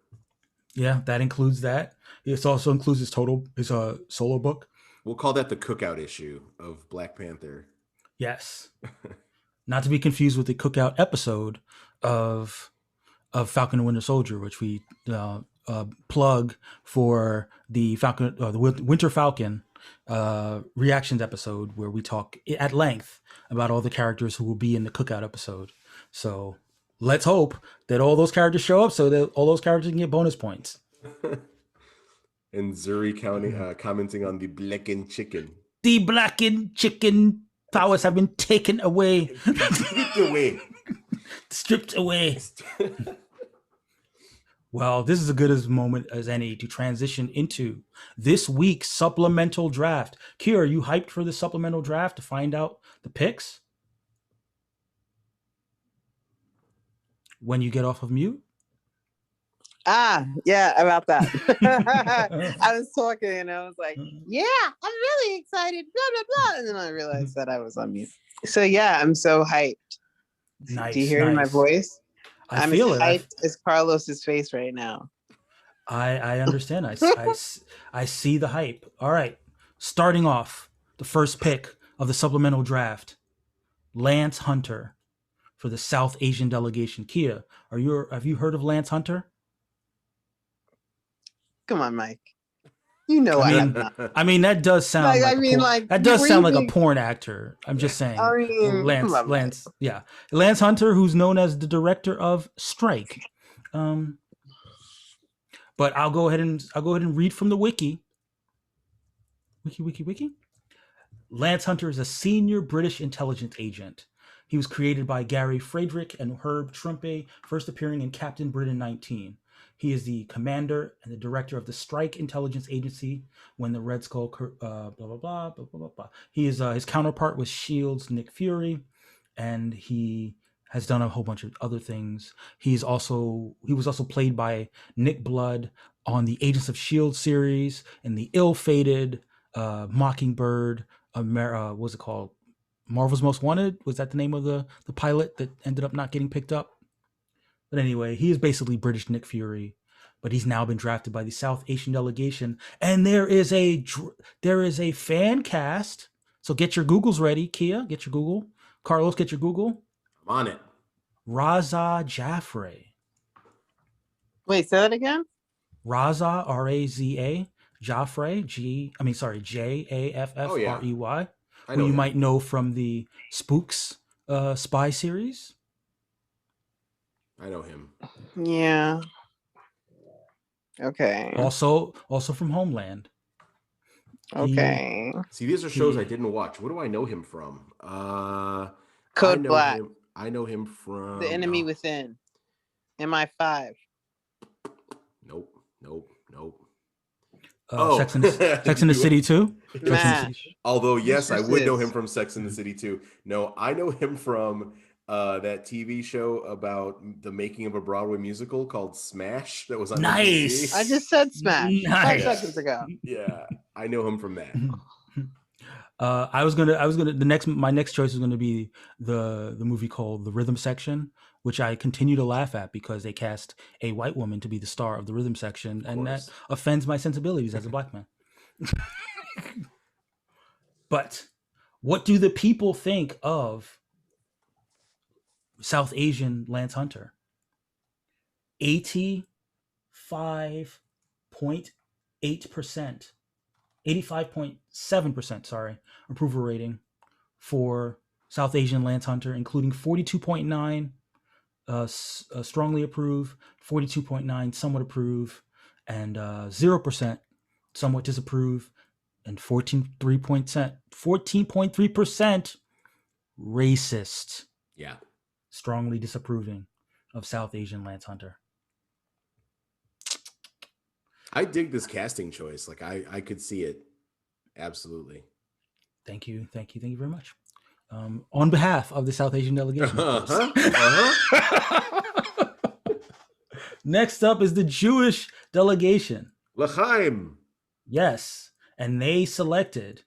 Yeah, that includes that. It also includes his solo book. We'll call that the cookout issue of Black Panther. Yes. Not to be confused with the cookout episode of Falcon and Winter Soldier, which we plug for the Falcon or the Winter Falcon reactions episode, where we talk at length about all the characters who will be in the cookout episode. So let's hope that all those characters show up so that all those characters can get bonus points. And Zuri commenting on the blackened chicken. The blackened chicken powers have been taken away. Stripped away. Well, this is as good a moment as any to transition into this week's supplemental draft. Kira, are you hyped for the supplemental draft to find out the picks? When you get off of mute? Yeah, about that. I was talking and I was like, yeah, I'm really excited, blah, blah, blah. And then I realized that I was on mute. So yeah, I'm so hyped. Nice. Do you hear my voice? I'm feel as hyped as Carlos's face right now. I understand. I see the hype. All right. Starting off, the first pick of the supplemental draft, Lance Hunter for the South Asian delegation. Kia, have you heard of Lance Hunter? Come on, Mike. You know I have not. I mean, that does sound sound like a porn actor. I'm just saying. I mean, Lance. Yeah. Lance Hunter, who's known as the director of Strike. But I'll go ahead and read from the wiki. Wiki. Lance Hunter is a senior British intelligence agent. He was created by Gary Friedrich and Herb Trimpe, first appearing in Captain Britain 19. He is the commander and the director of the Strike Intelligence Agency when the Red Skull, blah, blah, blah, blah, blah, blah. He is, his counterpart was S.H.I.E.L.D.'s Nick Fury, and he has done a whole bunch of other things. He was also played by Nick Blood on the Agents of S.H.I.E.L.D. series and the ill-fated Mockingbird, what was it called? Marvel's Most Wanted? Was that the name of the pilot that ended up not getting picked up? But anyway, he is basically British Nick Fury. but he's now been drafted by the South Asian delegation. And there is a fan cast. So get your Googles ready, Kia. Get your Google. Carlos, get your Google. I'm on it. Raza Jaffrey. Wait, say that again. Raza, R-A-Z-A, Jaffrey, Jaffrey, I who know you him. might know from the Spooks spy series. I know him. Yeah. Okay. Also from Homeland. Okay. See, these are shows I didn't watch. What do I know him from? Code I know Black. I know him from The Enemy Within. MI5. Nope. Sex in the City too. MASH. Although, yes, I would know him Exorcist. from Sex in the City too. No, I know him from that TV show about the making of a Broadway musical called Smash that was on Nice. NBC. I just said Smash 5 Nice. seconds ago. Yeah, I know him from that. I was gonna my next choice was gonna be the movie called The Rhythm Section, which I continue to laugh at because they cast a white woman to be the star of The Rhythm Section, and that course. offends my sensibilities as a black man. But what do the people think of South Asian Lance Hunter? 85.8%. 85.7%, sorry, approval rating for South Asian Lance Hunter, including 42.9 strongly approve, 42.9 somewhat approve, and 0% somewhat disapprove, and 14.3% racist, Yeah. strongly disapproving of South Asian Lance Hunter. I dig this casting choice. Like I could see it. Absolutely. Thank you very much. On behalf of the South Asian delegation, of course. Next up is the Jewish delegation. L'chaim. Yes, and they selected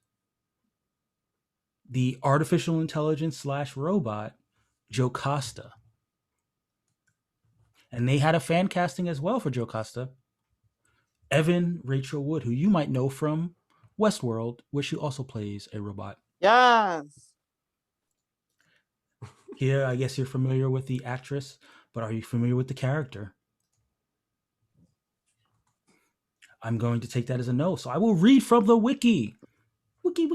the artificial intelligence / robot Jocasta. And they had a fan casting as well for Jocasta. Evan Rachel Wood, who you might know from Westworld, where she also plays a robot. Yes. Here, I guess you're familiar with the actress, but are you familiar with the character? I'm going to take that as a no. So I will read from the wiki. Wiki.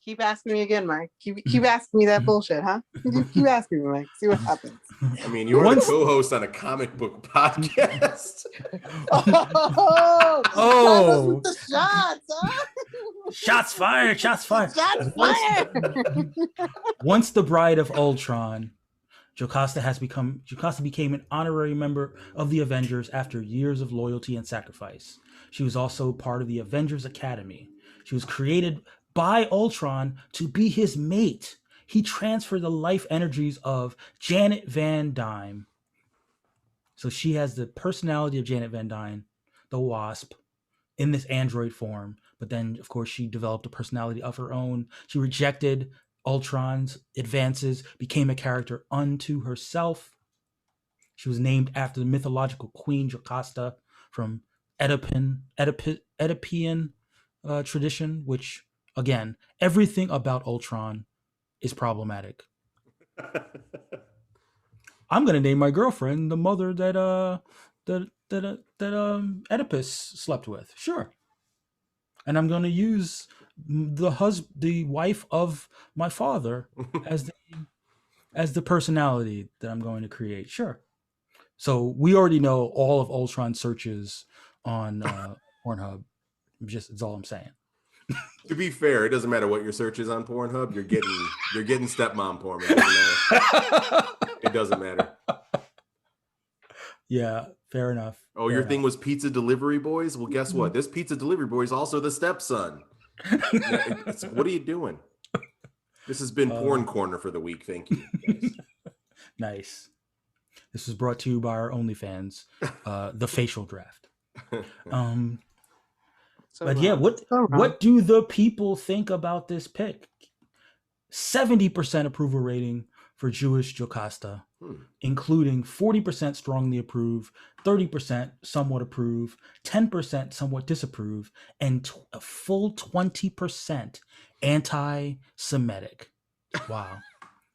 Keep asking me again, Mike. Keep asking me that bullshit, huh? Keep asking me, Mike. See what happens. I mean, you're the co-host on a comic book podcast. Oh, Oh. with the shots, huh? Shots fired. Shots fired. Once the bride of Ultron, Jocasta became an honorary member of the Avengers after years of loyalty and sacrifice. She was also part of the Avengers Academy. She was created by Ultron to be his mate. He transferred the life energies of Janet Van Dyne. So she has the personality of Janet Van Dyne, the Wasp, in this android form. But then, of course, she developed a personality of her own. She rejected Ultron's advances, became a character unto herself. She was named after the mythological queen Jocasta from Oedipian tradition, which, again, everything about Ultron is problematic. I'm gonna name my girlfriend the mother that Oedipus slept with. Sure. And I'm gonna use the wife of my father as the personality that I'm going to create. Sure. So we already know all of Ultron searches on Pornhub. It's all I'm saying. To be fair, it doesn't matter what your search is on Pornhub. You're getting stepmom porn. It doesn't matter. Yeah, fair enough. Oh, your thing was pizza delivery boys? Well, guess what? This pizza delivery boy is also the stepson. What are you doing? This has been Porn Corner for the week. Thank you, guys. Nice. This was brought to you by our OnlyFans, the facial draft. But yeah, what do the people think about this pick? 70% approval rating for Jewish Jocasta. including 40% strongly approve, 30% somewhat approve, 10% somewhat disapprove, and a full 20% anti-Semitic. Wow.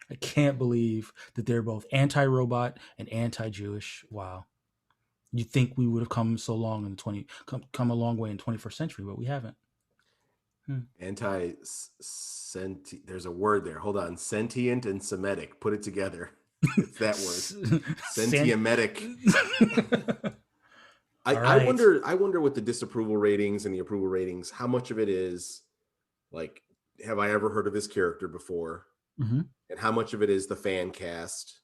I can't believe that they're both anti-robot and anti-Jewish. Wow. You'd think we would have come so long in come a long way in the 21st century, but we haven't. Anti-sentient. There's a word there. Hold on. Sentient and Semitic. Put it together. It's that word. Sentiemetic. I wonder with the disapproval ratings and the approval ratings, how much of it is like, have I ever heard of this character before? Mm-hmm. And how much of it is the fan cast?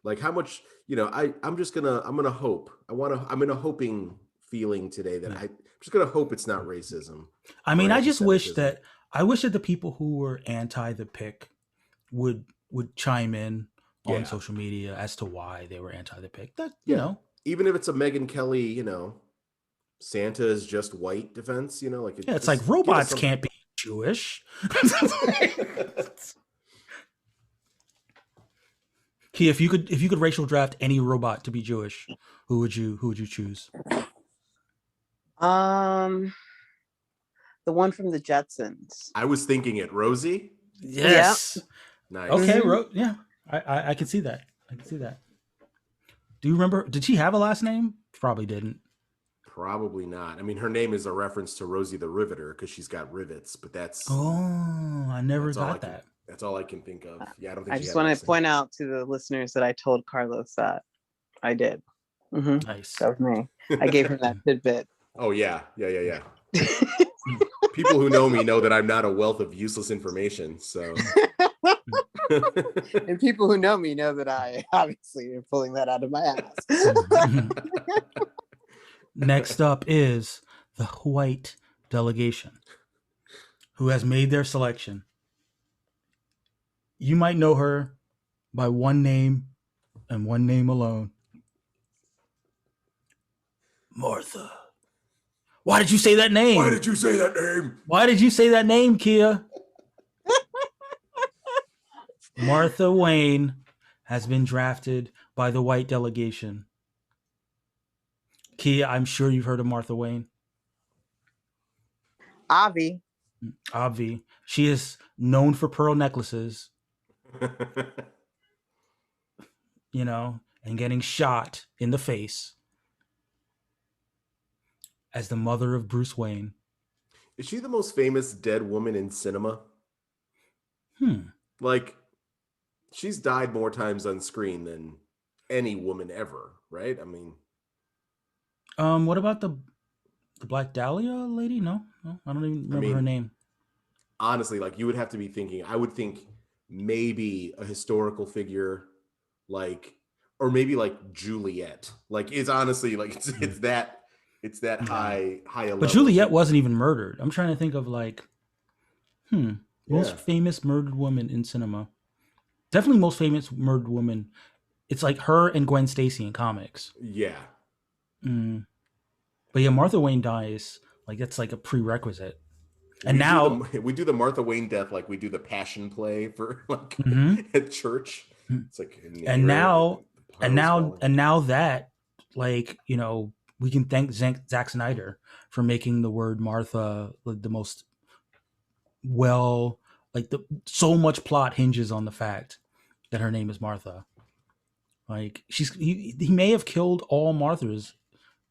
Like how much, I'm gonna hope. I'm in a hoping feeling today that I'm just gonna hope it's not racism. I mean, I wish that the people who were anti the pick would chime in on social media as to why they were anti the pick. That you know, even if it's a Megyn Kelly, Santa is just white defense, like it's like robots can't be Jewish. Key, if you could racial draft any robot to be Jewish, who would you choose? The one from the Jetsons. I was thinking it, Rosie. Yes. Yep. Nice. Okay, yeah. I can see that. Do you remember? Did she have a last name? Probably didn't. Probably not. I mean, her name is a reference to Rosie the Riveter because she's got rivets, but that's. Oh, I never got that. That's all I can think of. Yeah, I don't think. I just want to point out to the listeners that I told Carlos that I did. Mm-hmm. Nice. That was me. I gave him that tidbit. Oh yeah. People who know me know that I'm not a wealth of useless information. So. And people who know me know that I obviously am pulling that out of my ass. Next up is the white delegation, who has made their selection. You might know her by one name and one name alone. Martha. Why did you say that name? Why did you say that name? Why did you say that name, Kia? Martha Wayne has been drafted by the white delegation. Kia, I'm sure you've heard of Martha Wayne. Avi. She is known for pearl necklaces, and getting shot in the face as the mother of Bruce Wayne. Is she the most famous dead woman in cinema? Like, she's died more times on screen than any woman ever, right? I mean, what about the Black Dahlia lady? No, I don't even remember her name. Honestly, like, you would have to be thinking. I would think maybe a historical figure, like, or maybe like Juliet. Like, it's honestly like it's that high a level. But Juliet wasn't even murdered. I'm trying to think of like, most famous murdered woman in cinema. Definitely most famous murdered woman. It's like her and Gwen Stacy in comics. Yeah. But yeah, Martha Wayne dies. Like, that's like a prerequisite. And now we do the Martha Wayne death like we do the Passion Play for like at church. It's like and now that, like, we can thank Zack Snyder for making the word Martha the most so much plot hinges on the fact that her name is Martha. Like, he may have killed all Marthas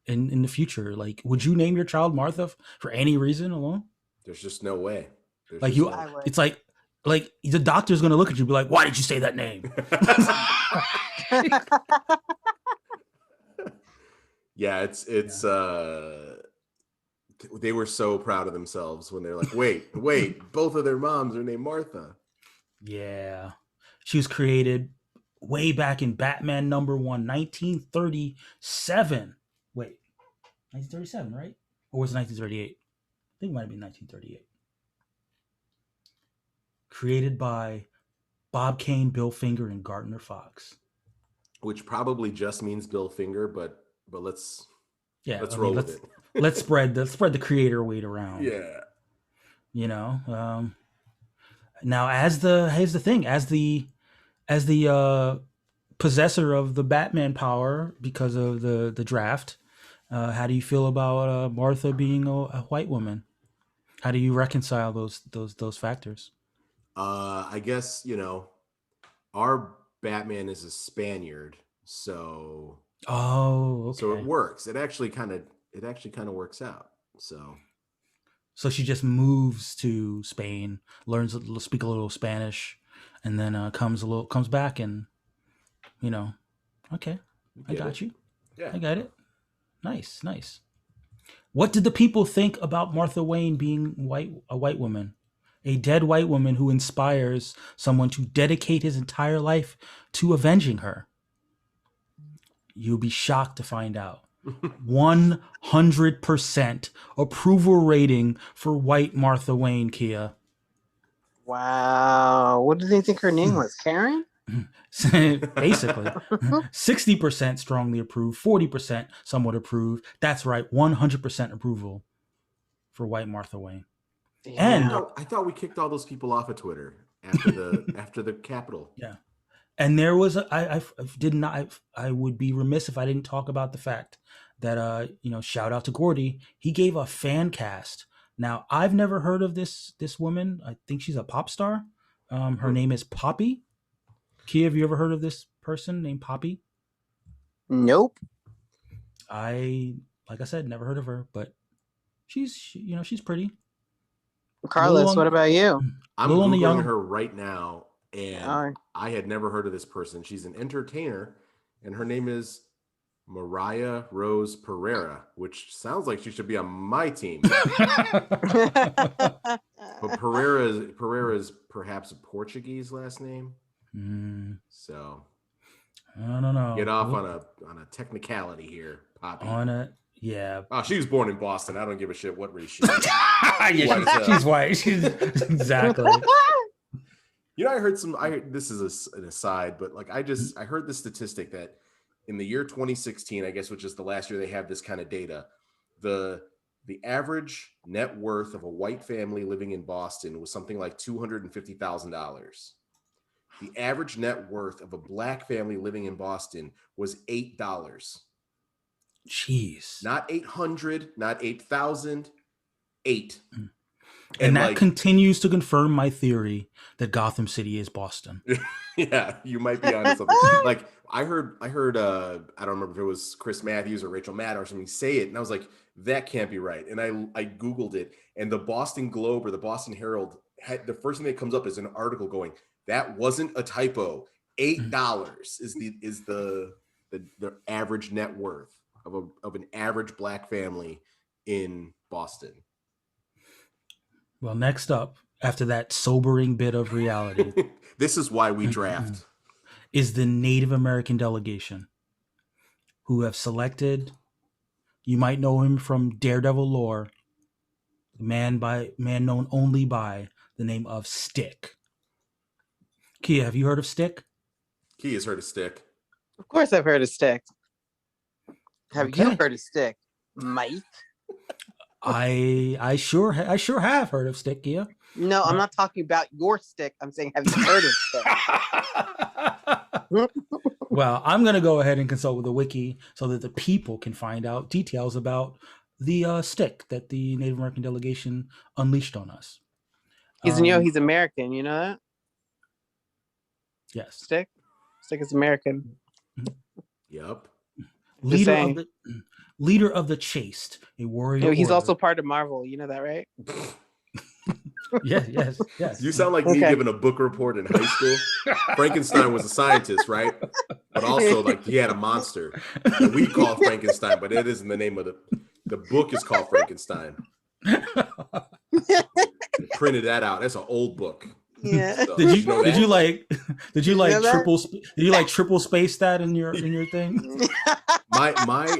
in the future. Like, would you name your child Martha for any reason alone? There's just no way. It's like the doctor's gonna look at you and be like, why did you say that name? Yeah, it's they were so proud of themselves when they're like, wait, both of their moms are named Martha. Yeah. She was created way back in Batman #1, 1937. Wait, 1937, right? Or was it 1938? I think it might have been 1938. Created by Bob Kane, Bill Finger, and Gardner Fox. Which probably just means Bill Finger, but let's roll with it. let's spread the creator weight around. Yeah. Now, here's the thing, as the possessor of the Batman power because of the draft. How do you feel about Martha being a white woman? How do you reconcile those factors? I guess, our Batman is a Spaniard, so Oh, so it okay. works. It actually kind of works out. So So she just moves to Spain, learns to speak a little Spanish, and then comes back and you know. Okay, you I get got it. you. Yeah. I got it. Nice, nice. What did the people think about Martha Wayne being a white woman? A dead white woman who inspires someone to dedicate his entire life to avenging her. You'll be shocked to find out. 100% approval rating for white Martha Wayne, Kia. Wow. What do they think her name was? Karen? Basically, 60% strongly approved, 40% somewhat approved. That's right, 100% approval for white Martha Wayne. And Damn. I thought we kicked all those people off of Twitter after the Capitol. yeah, and there was I did not I would be remiss if I didn't talk about the fact that shout out to Gordy, he gave a fan cast. Now I've never heard of this woman. I think she's a pop star. Her name is Poppy. Kia, have you ever heard of this person named Poppy? Nope. Like I said, never heard of her, but she's pretty. Carlos, what about you? I'm Little on the Googling young. her right now, and Alright. I had never heard of this person. She's an entertainer, and her name is Mariah Rose Pereira, which sounds like she should be on my team. But Pereira's perhaps a Portuguese last name. So I don't know. get off on a technicality here, Poppy. Yeah. Oh, she was born in Boston. I don't give a shit what race she is. Yeah, she's white. She's exactly. I heard this is an aside, but like I heard the statistic that in the year 2016, I guess, which is the last year they have this kind of data, the average net worth of a white family living in Boston was something like $250,000. The average net worth of a black family living in Boston was $8. Jeez. Not 800, not 8,000, 8. And that continues to confirm my theory that Gotham City is Boston. Yeah, you might be onto something. Like I heard I don't remember if it was Chris Matthews or Rachel Maddow or something say it, and I was like, that can't be right. And I Googled it, and the Boston Globe or the Boston Herald had the first thing that comes up is an article going, that wasn't a typo. $8 is the average net worth of an average black family in Boston. Well, next up, after that sobering bit of reality, this is why we draft, is the Native American delegation, who have selected, you might know him from Daredevil lore, man known only by the name of Stick. Kia, have you heard of Stick? Key has heard of Stick. Of course I've heard of Stick. Have you Okay. heard of Stick, Mike? I sure have heard of Stick, Kia. No, I'm not talking about your stick. I'm saying, have you heard of Stick? Well, I'm going to go ahead and consult with the wiki so that the people can find out details about the stick that the Native American delegation unleashed on us. He's American. You know that? Yes. Stick is American. Yep. Leader of the chaste, a warrior. He's also part of Marvel. You know that, right? Yes. You sound like me giving a book report in high school. Frankenstein was a scientist, right? But also, like, he had a monster that we call Frankenstein, but it isn't the name of the book is called Frankenstein. Printed that out. That's an old book. Yeah. So, did you triple space that in your thing? My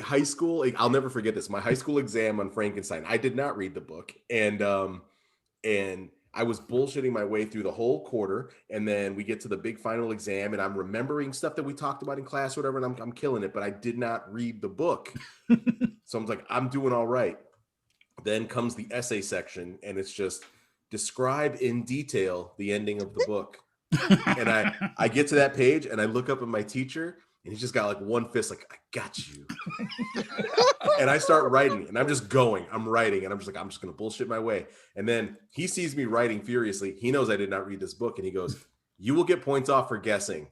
high school, I'll never forget this. My high school exam on Frankenstein. I did not read the book, and I was bullshitting my way through the whole quarter, and then we get to the big final exam, and I'm remembering stuff that we talked about in class, or whatever, and I'm killing it, but I did not read the book. So I'm like, I'm doing all right. Then comes the essay section, and it's just describe in detail the ending of the book. And I get to that page and I look up at my teacher and he's just got like one fist, like, I got you. And I start writing and I'm just going, I'm writing and I'm just going to bullshit my way. And then he sees me writing furiously. He knows I did not read this book and he goes, you will get points off for guessing.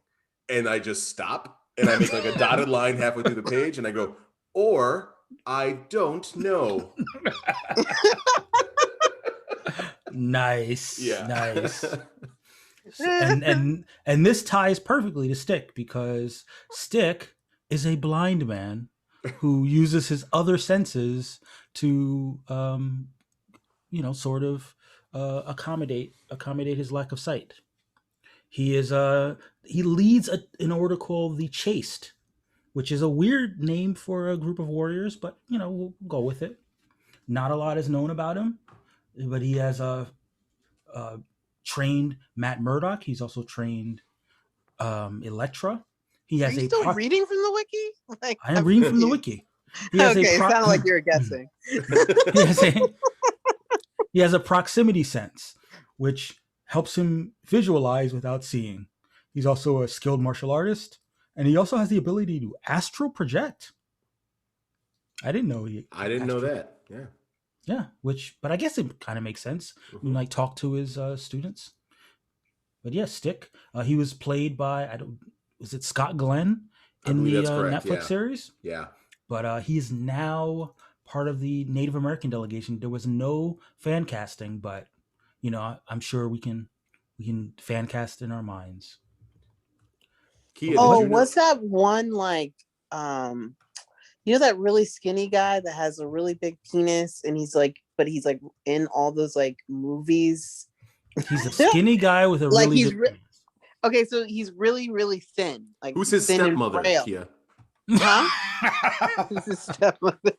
And I just stop and I make like a dotted line halfway through the page and I go, or I don't know. Nice. Yeah. Nice. And this ties perfectly to Stick, because Stick is a blind man who uses his other senses to sort of accommodate his lack of sight. He leads an order called the Chaste, which is a weird name for a group of warriors, but we'll go with it. Not a lot is known about him, but he has trained Matt Murdock. He's also trained Electra. He has Are you still reading from the wiki? Like, I am reading from the wiki. He has okay, it sounded like you were guessing. He has a proximity sense, which helps him visualize without seeing. He's also a skilled martial artist, and he also has the ability to astral project. I didn't know that. Yeah. Yeah, but I guess it kind of makes sense. Mm-hmm. You like talk to his students. But yeah, Stick. He was played by was it Scott Glenn in the Netflix series? Yeah. But he is now part of the Native American delegation. There was no fan casting, but I'm sure we can fan cast in our minds. Kia, what's that one like? That really skinny guy that has a really big penis, and he's like in all those like movies. He's a skinny guy with a really big penis. Okay, so he's really, really thin. Like, who's his stepmother, Kia? Huh? Who's his stepmother?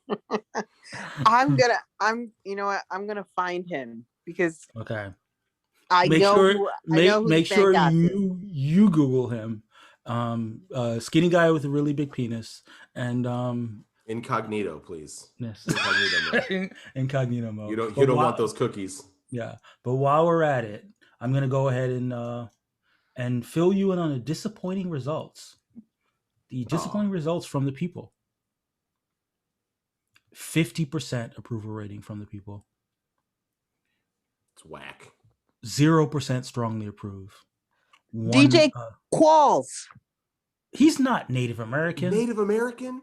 I'm gonna find him because make sure you Google him. Skinny guy with a really big penis, and incognito, please. Yes. Incognito mode. You don't want those cookies. Yeah, but while we're at it, I'm gonna go ahead and fill you in on the disappointing results. The disappointing results from the people. 50% approval rating from the people. It's whack. 0% strongly approve. DJ Qualls. He's not Native American. Native American?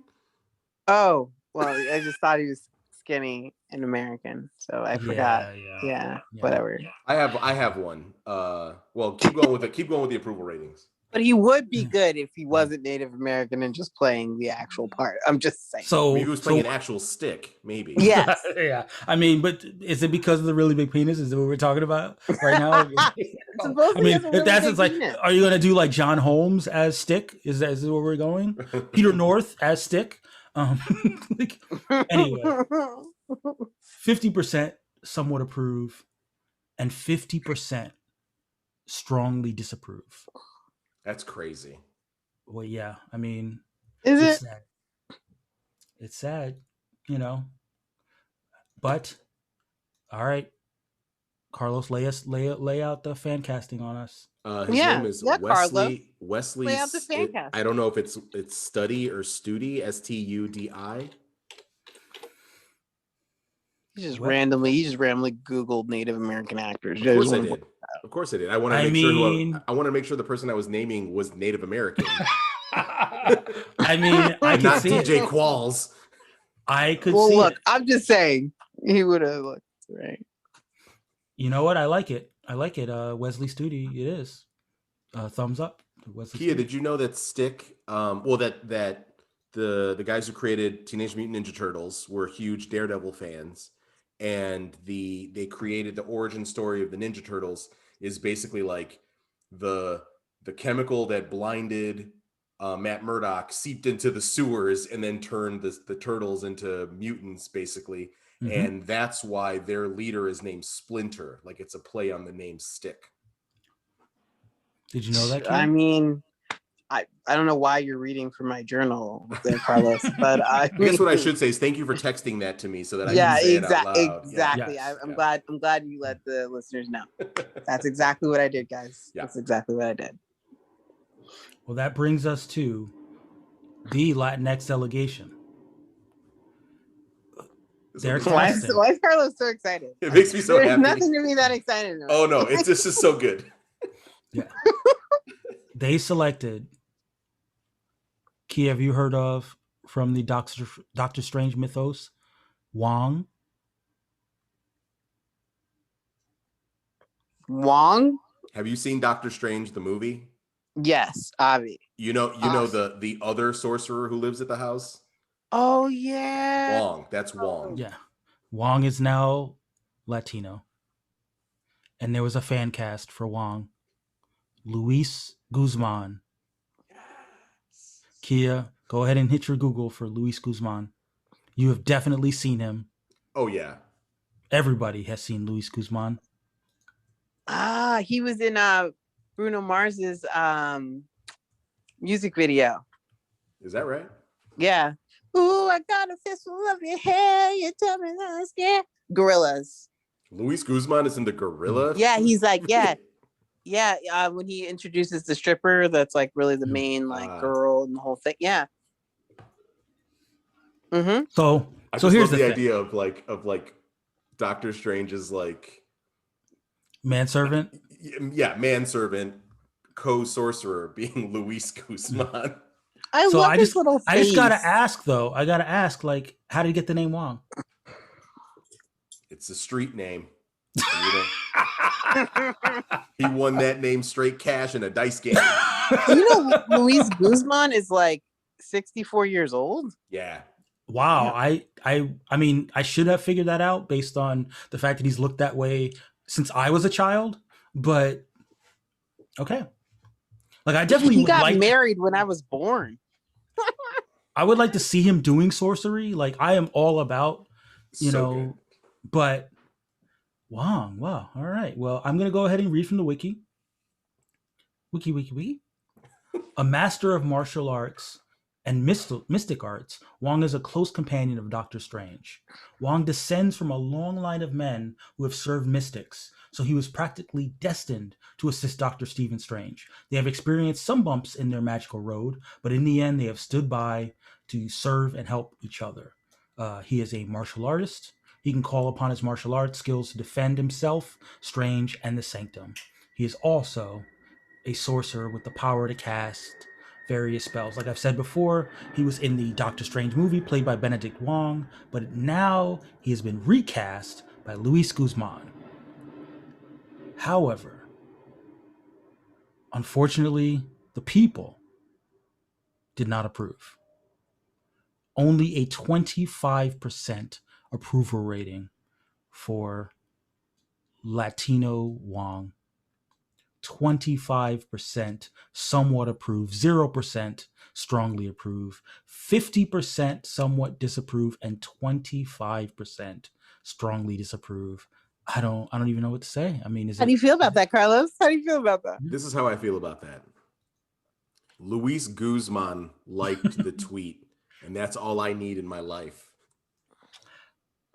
Oh, well, I just thought he was skinny and American, so I forgot. Yeah, whatever. I have one. Well, keep going with the approval ratings. But he would be good if he wasn't Native American and just playing the actual part. I'm just saying. So maybe he was playing an actual stick, maybe. Yes. Yeah. I mean, but is it because of the really big penis? Is that what we're talking about right now? If that's it's like, are you gonna do like John Holmes as Stick? Is that where we're going? Peter North as Stick? Anyway, 50% somewhat approve, and 50% strongly disapprove. That's crazy. Well, yeah. I mean, it's sad. It's sad, But all right, Carlos, lay out the fan casting on us. His name is Wesley. Lay out the fan cast. I don't know if it's Study or Studi, Studi. He just randomly Googled Native American actors. Of course I did. I want to make sure the person I was naming was Native American. I mean, I could not see DJ Qualls. I could see. Well, look, I'm just saying he would have looked right. You know what? I like it. Wesley Studi. It is. Thumbs up. Kia, did you know that Stick? That the guys who created Teenage Mutant Ninja Turtles were huge Daredevil fans, and they created the origin story of the Ninja Turtles is basically like the chemical that blinded Matt Murdock seeped into the sewers and then turned the turtles into mutants, basically. Mm-hmm. And that's why their leader is named Splinter. Like it's a play on the name Stick. Did you know that, Kim? I mean, I don't know why you're reading from my journal there, Carlos, but I guess what I should say is thank you for texting that to me so that I yeah, can say it out loud. exactly. Yes. I'm glad you let the listeners know. That's exactly what I did, guys. Yeah. That's exactly what I did. Well, that brings us to the Latinx delegation. They're Why testing. is Carlos so excited? It makes me so There's happy. nothing to be that excited about. Oh no, this is so good. Yeah. They selected. Kia, have you heard of from the Doctor Strange mythos, Wong? Wong? Have you seen Doctor Strange the movie? Yes, Avi. You know the other sorcerer who lives at the house? Oh yeah. Wong. That's Wong. Yeah. Wong is now Latino. And there was a fan cast for Wong. Luis Guzman. Kia, go ahead and hit your Google for Luis Guzman. You have definitely seen him. Oh yeah. Everybody has seen Luis Guzman. He was in Bruno Mars's music video. Is that right? Yeah. Ooh, I got a fistful of your hair. You tell me that I'm scared. Gorillas. Luis Guzman is in the Gorilla. Yeah, he's like, yeah. When he introduces the stripper, that's like really the main like girl and the whole thing. Yeah. Mm-hmm. So Here's here's the the thing. idea of like Doctor Strange is like Manservant. yeah, manservant, co-sorcerer being Luis Guzman. I So love I his just little face. I just gotta ask though. I gotta ask, like, how did he get the name Wong? It's a street name. He won that name straight cash in a dice game. You know, Luis Guzman is like 64 years old. Yeah. Wow. I mean, I should have figured that out based on the fact that he's looked that way since I was a child. But okay. Like I definitely He would got like married when I was born. I would like to see him doing sorcery. Like I am all about, you So know, good. but Wong. Wow. All right. Well, I'm gonna go ahead and read from the wiki. Wiki. A master of martial arts and mystic arts, Wong is a close companion of Doctor Strange. Wong descends from a long line of men who have served mystics, so he was practically destined to assist Dr. Stephen Strange. They have experienced some bumps in their magical road, but in the end, they have stood by to serve and help each other. He is a martial artist. He can call upon his martial arts skills to defend himself, Strange, and the Sanctum. He is also a sorcerer with the power to cast various spells. Like I've said before, he was in the Doctor Strange movie played by Benedict Wong, but now he has been recast by Luis Guzman. However, unfortunately, the people did not approve. Only a 25% approval rating for Latino Wong. 25% somewhat approve, 0% strongly approve, 50% somewhat disapprove, and 25% strongly disapprove. I don't even know what to say. I mean, How do you feel about that, Carlos? How do you feel about that? This is how I feel about that. Luis Guzman liked the tweet, and that's all I need in my life.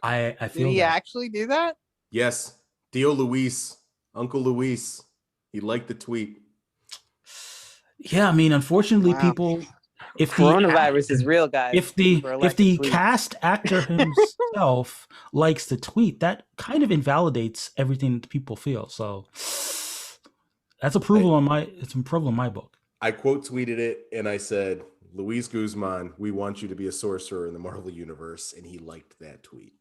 I Did feel he that. actually do that? Yes, Tio Luis, Uncle Luis, he liked the tweet. Yeah, I mean, unfortunately, Wow. people, if Coronavirus is real, guys. if the cast actor himself likes the tweet, that kind of invalidates everything that people feel. So that's approval it's approval in my book. I quote tweeted it and I said, Luis Guzman, we want you to be a sorcerer in the Marvel Universe. And he liked that tweet.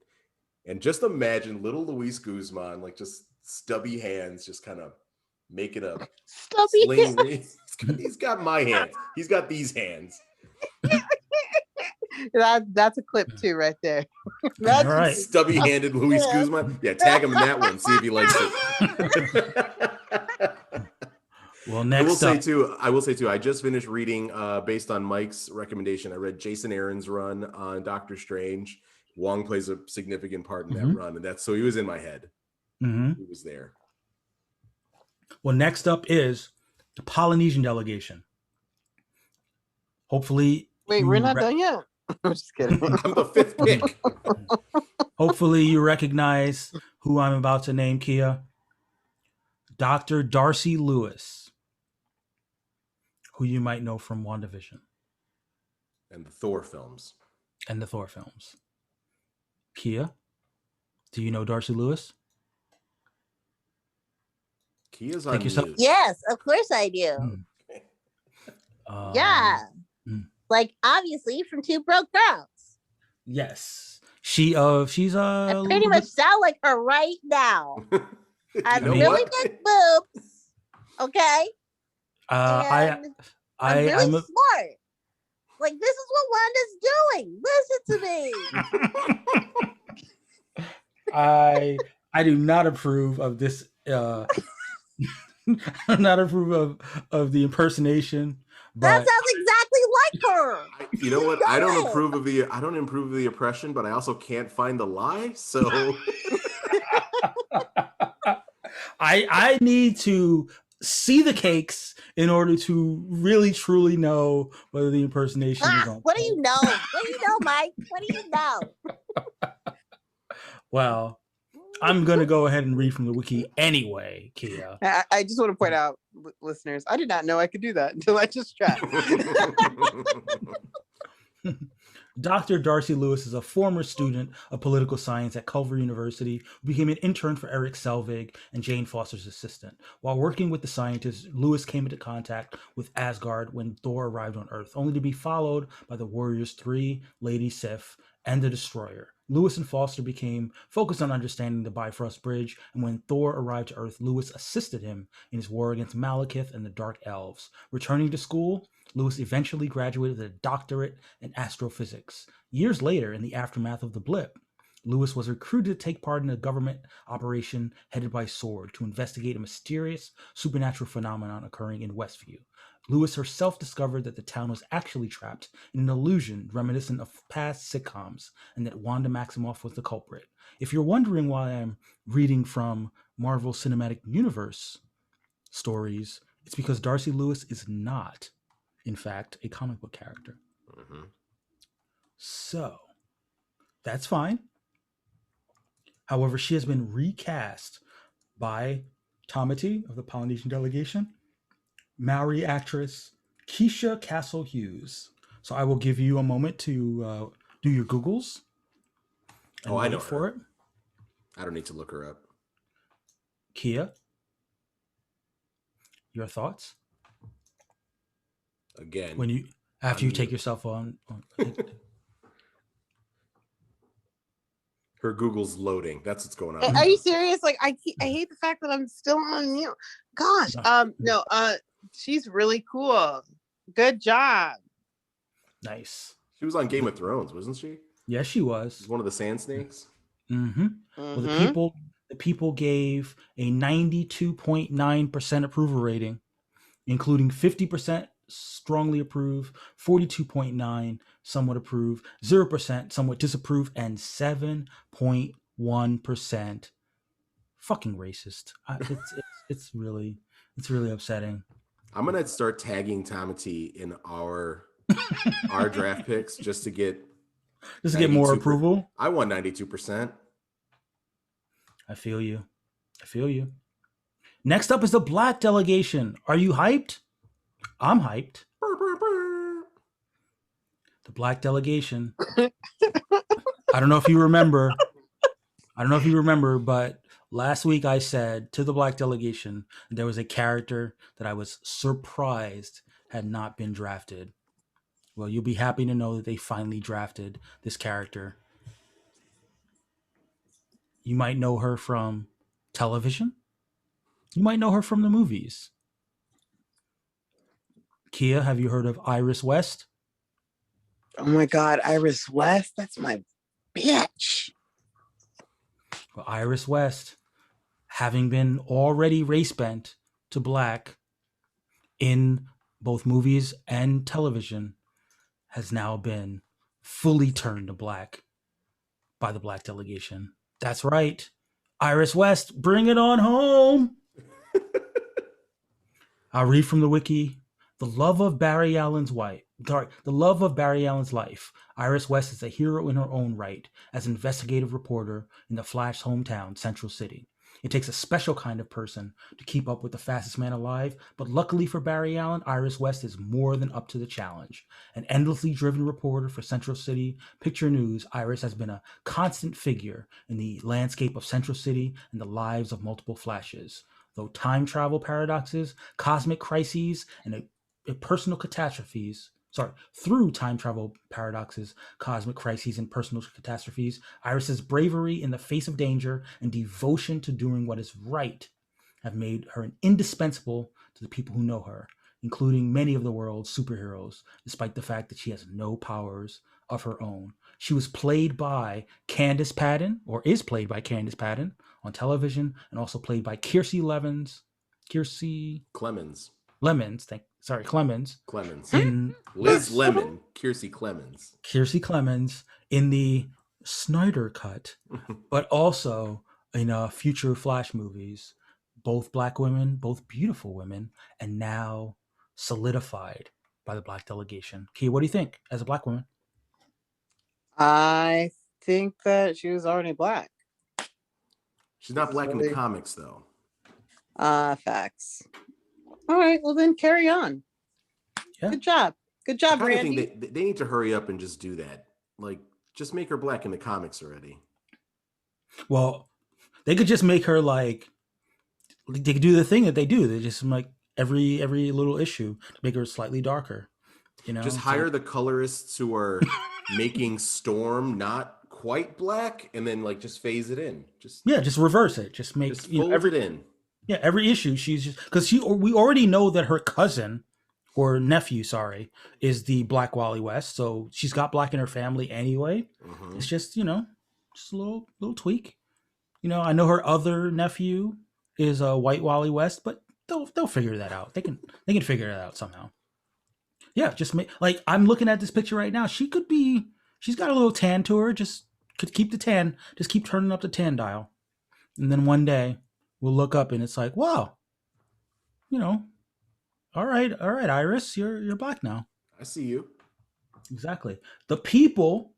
And just imagine little Luis Guzman, like just stubby hands, just kind of making a sling. He's got my hands. He's got these hands. That's a clip too, right there. That's All right. Stubby-handed Luis Guzman. Yeah, tag him in that one. See if he likes it. Well, next I will say too. I just finished reading, based on Mike's recommendation. I read Jason Aaron's run on Doctor Strange. Wong plays a significant part in that run, and so he was in my head. Mm-hmm. He was there. Well, next up is the Polynesian delegation. Hopefully, Wait, we're not done yet. I'm just kidding. I'm the fifth pick. Hopefully, you recognize who I'm about to name, Kia. Dr. Darcy Lewis, who you might know from WandaVision And the Thor films. and the Thor films. Kia, do you know Darcy Lewis? Kia's Take on yourself- mute. Yes, of course I do. Yeah. mm. Like obviously from Two Broke Girls. Yes. She's I pretty much sound like her right now. I have You know really what? big boobs. Okay. I'm I'm really I'm a, smart. Like this is what Wanda's doing. Listen to me. I do not approve of this. I'm not approve of the impersonation. That But sounds exactly like her. You know what? I don't Go approve of the oppression, but I also can't find the lie. So I need to see the cakes in order to really truly know whether the impersonation is on. What do you know? What do you know, Mike? What do you know? Well, I'm gonna go ahead and read from the wiki anyway, Kia. I just want to point out, listeners, I did not know I could do that until I just tried. Dr. Darcy Lewis is a former student of political science at Culver University who became an intern for Eric Selvig and Jane Foster's assistant. While working with the scientists, Lewis came into contact with Asgard when Thor arrived on Earth, only to be followed by the Warriors 3, Lady Sif, and the Destroyer. Lewis and Foster became focused on understanding the Bifrost Bridge, and when Thor arrived to Earth, Lewis assisted him in his war against Malekith and the Dark Elves. Returning to school, Lewis eventually graduated with a doctorate in astrophysics. Years later, in the aftermath of the blip, Lewis was recruited to take part in a government operation headed by Sword to investigate a mysterious supernatural phenomenon occurring in Westview. Lewis herself discovered that the town was actually trapped in an illusion reminiscent of past sitcoms and that Wanda Maximoff was the culprit. If you're wondering why I'm reading from Marvel Cinematic Universe stories, it's because Darcy Lewis is not, in fact, a comic book character. Mhm. So, that's fine. However, she has been recast by Tomati of the Polynesian Delegation, Maori actress Keisha Castle Hughes. So I will give you a moment to do your Googles. And Oh, I wait know for her. it. I don't need to look her up. Kia, your thoughts Again, when you after you take Unmute. yourself on her Google's loading. That's what's going on. Are you serious? Like I hate the fact that I'm still on mute. Gosh. No, she's really cool. Good job. nice. She was on Game of Thrones, wasn't she? Yes, she was. She's one of the Sand Snakes. Mm-hmm. Well, the Mhm. people gave a 92.9% approval rating, including 50% strongly approve, 42.9 somewhat approve, 0% somewhat disapprove, and 7.1% fucking racist. It's really upsetting. I'm gonna start tagging Tomati in our draft picks just to get Just to get more 92%. approval. I won 92%. I feel you. Next up is the Black Delegation. Are you hyped? I'm hyped. Brr, brr, brr. The Black Delegation. I don't know if you remember, but last week I said to the Black Delegation there was a character that I was surprised had not been drafted. Well, you'll be happy to know that they finally drafted this character. You might know her from television. You might know her from the movies. Kia, have you heard of Iris West? Oh my God, Iris West. That's my bitch. Well, Iris West, having been already race bent to black in both movies and television, has now been fully turned to black by the Black Delegation. That's right. Iris West, bring it on home. I'll read from the wiki. The love of Barry Allen's life. Iris West is a hero in her own right as an investigative reporter in the Flash's hometown, Central City. It takes a special kind of person to keep up with the fastest man alive, but luckily for Barry Allen, Iris West is more than up to the challenge. An endlessly driven reporter for Central City Picture News, Iris has been a constant figure in the landscape of Central City and the lives of multiple Flashes. Though time travel paradoxes, cosmic crises, and personal catastrophes, through time travel paradoxes, cosmic crises, and personal catastrophes, Iris's bravery in the face of danger and devotion to doing what is right have made her indispensable to the people who know her, including many of the world's superheroes, despite the fact that she has no powers of her own. She was played by Candice Patton, or is played by Candice Patton on television, and also played by Kiersey Clemens. Clemens in Liz Lemon, Kiersey Clemens in the Snyder Cut, but also in future Flash movies. Both black women, both beautiful women, and now solidified by the black delegation. Kia, what do you think as a black woman? I think that she was already black. She's not black in the comics, though. Facts. All right, well then carry on. Yeah. Good job, I Randy. think they need to hurry up and just do that. Like, just make her black in the comics already. Well, they could just make her like, they could do the thing that they do. They just like every little issue to make her slightly darker. You know, just hire the colorists who are making Storm not quite black, and then like just phase it in. Just reverse it. Just make fold it in. Yeah, every issue she's just because we already know that her cousin or nephew, is the Black Wally West. So she's got black in her family anyway. Mm-hmm. It's just just a little tweak. I know her other nephew is a white Wally West, but they'll figure that out. They can figure that out somehow. Yeah, just I'm looking at this picture right now. She's got a little tan to her. Just could keep the tan. Just keep turning up the tan dial, and then one day we'll look up and it's like, wow, all right, Iris, you're black now. I see you. Exactly. The people,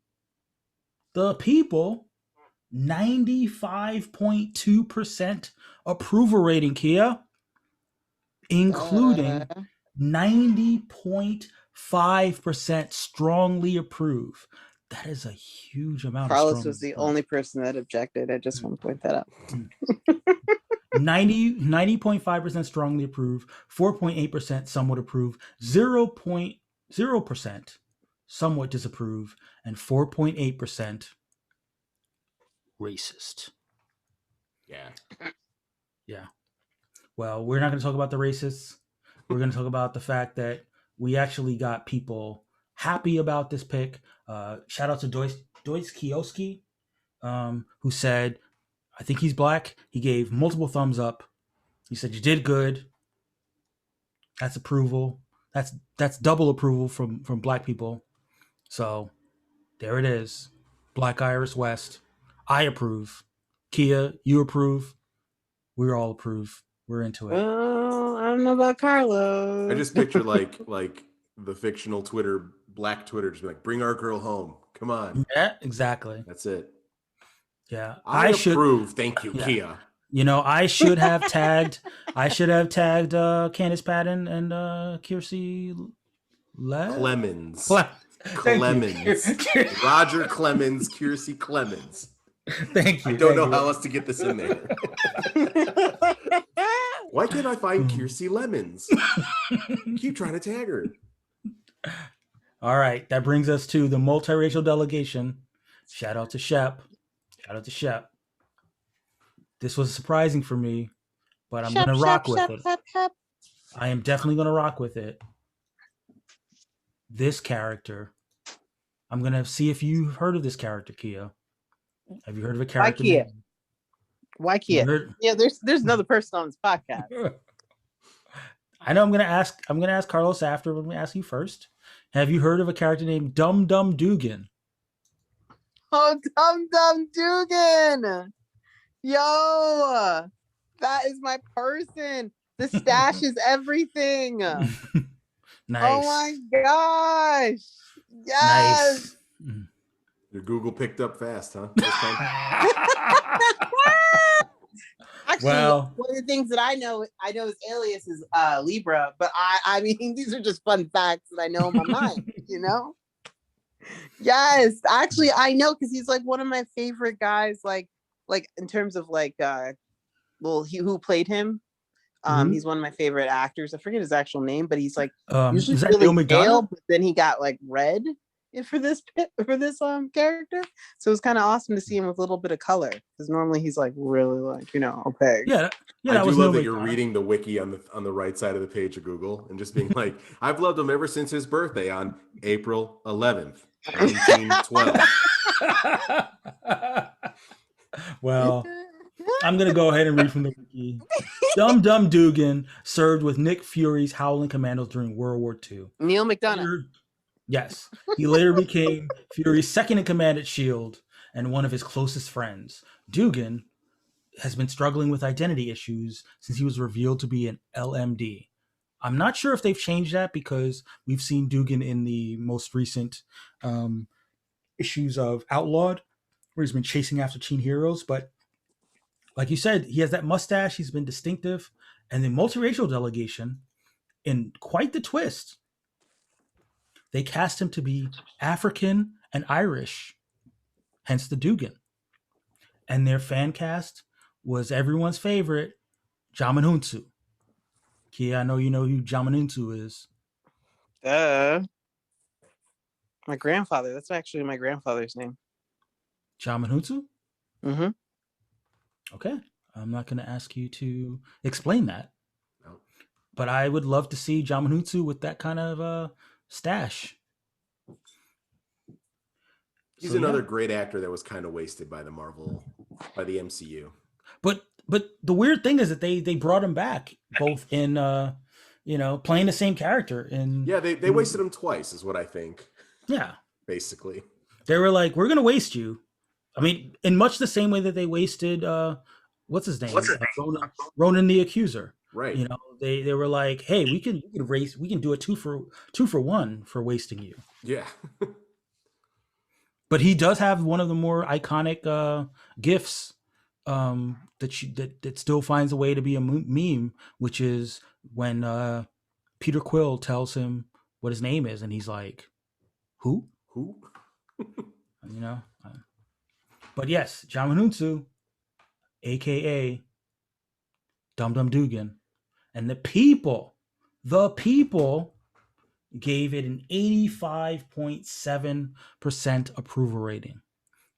95.2% approval rating, Kia, including 90.5% strongly approve. That is a huge amount. Carlos was the only person that objected. I just want to point that out. 90.5% strongly approve, 4.8% somewhat approve, 0.0% somewhat disapprove, and 4.8% racist. Yeah. Well, we're not going to talk about the racists. We're going to talk about the fact that we actually got people happy about this pick. Shout out to Doyce Kioski, who said, I think he's black. He gave multiple thumbs up. He said, you did good. That's approval. That's double approval from black people. So there it is. Black Iris West. I approve. Kia, you approve. We all approve. We're into it. Well, I don't know about Carlos. I just picture like the fictional black Twitter, just like, bring our girl home. Come on. Yeah, exactly. That's it. Yeah, I approve. Thank you, Kia. I should have tagged. Candice Patton and Kiersey Clemens. Clemens. Roger Clemens, Kiersey Clemens. Thank you. I don't know how else to get this in there. Why can't I find Kiersey Lemons? Keep trying to tag her. All right, that brings us to the multiracial delegation. Shout out to Shep. This was surprising for me, but I'm going to rock with it. I am definitely going to rock with it. This character, I'm going to see if you've heard of this character, Kia. Have you heard of a character? Why Kia? Yeah, there's another person on this podcast. I know I'm going to ask Carlos after, but I'm going to ask you first. Have you heard of a character named Dum Dum Dugan? Oh, Dum Dum Dugan. Yo, that is my person. The stash is everything. Nice. Oh my gosh. Yes. Nice. Mm. Your Google picked up fast, huh? This time? Actually, Well, one of the things that I know his alias is Libra, but I mean, these are just fun facts that I know in my mind, you know? Yes, actually, I know because he's like one of my favorite guys, like in terms of like who played him. Mhm. He's one of my favorite actors. I forget his actual name, but he's like usually is that really Neil pale, McDonough? but then he got like red for this character. So it was kind of awesome to see him with a little bit of color because normally he's like really like opaque. Yeah, yeah, I that do was love Neil that you're McDonough. reading the wiki on the right side of the page of Google and just being like, I've loved him ever since his birthday on April 11th, 1912. Well, I'm gonna go ahead and read from the wiki. Dum Dum Dugan served with Nick Fury's Howling Commandos during World War II. Neil McDonough. Yes, he later became Fury's second in command at S.H.I.E.L.D. and one of his closest friends. Dugan has been struggling with identity issues since he was revealed to be an LMD. I'm not sure if they've changed that because we've seen Dugan in the most recent issues of Outlawed, where he's been chasing after teen heroes. But like you said, he has that mustache. He's been distinctive. And the multiracial delegation, in quite the twist, they cast him to be African and Irish, hence the Dugan. And their fan cast was everyone's favorite, Jamanuntu. Kia, I know you know who Jamanuntu is. My grandfather. That's actually my grandfather's name. Jamanuntu? Mm-hmm. Okay. I'm not going to ask you to explain that. No. But I would love to see Jamanuntu with that kind of stash. He's So, another yeah. great actor that was kind of wasted by the MCU. But the weird thing is that they brought him back both in playing the same character in Yeah, they wasted him twice, is what I think. Yeah. Basically. They were like, we're gonna waste you. I mean, in much the same way that they wasted what's his name? Ronan the Accuser. Right. You know, they were like, hey, we can do a two for one for wasting you. Yeah. But he does have one of the more iconic gifts that still finds a way to be a meme, which is when Peter Quill tells him what his name is, and he's like, "Who? Who?" You know. But yes, Jamanunsu, aka Dum Dum Dugan, and the people gave it an 85.7% approval rating,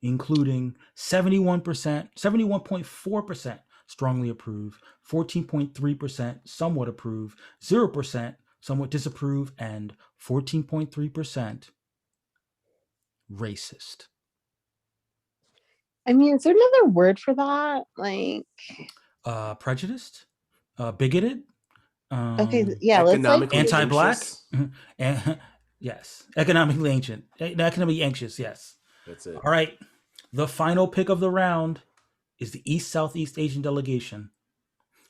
including 71.4% strongly approve, 14.3% somewhat approve, 0% somewhat disapprove, and 14.3% racist. I mean, is there another word for that? Like, Prejudiced, bigoted. okay, yeah, let's like Economically Anti-black. anxious. Yes, economically anxious. Yes. That's it. All right. The final pick of the round is the East Southeast Asian delegation.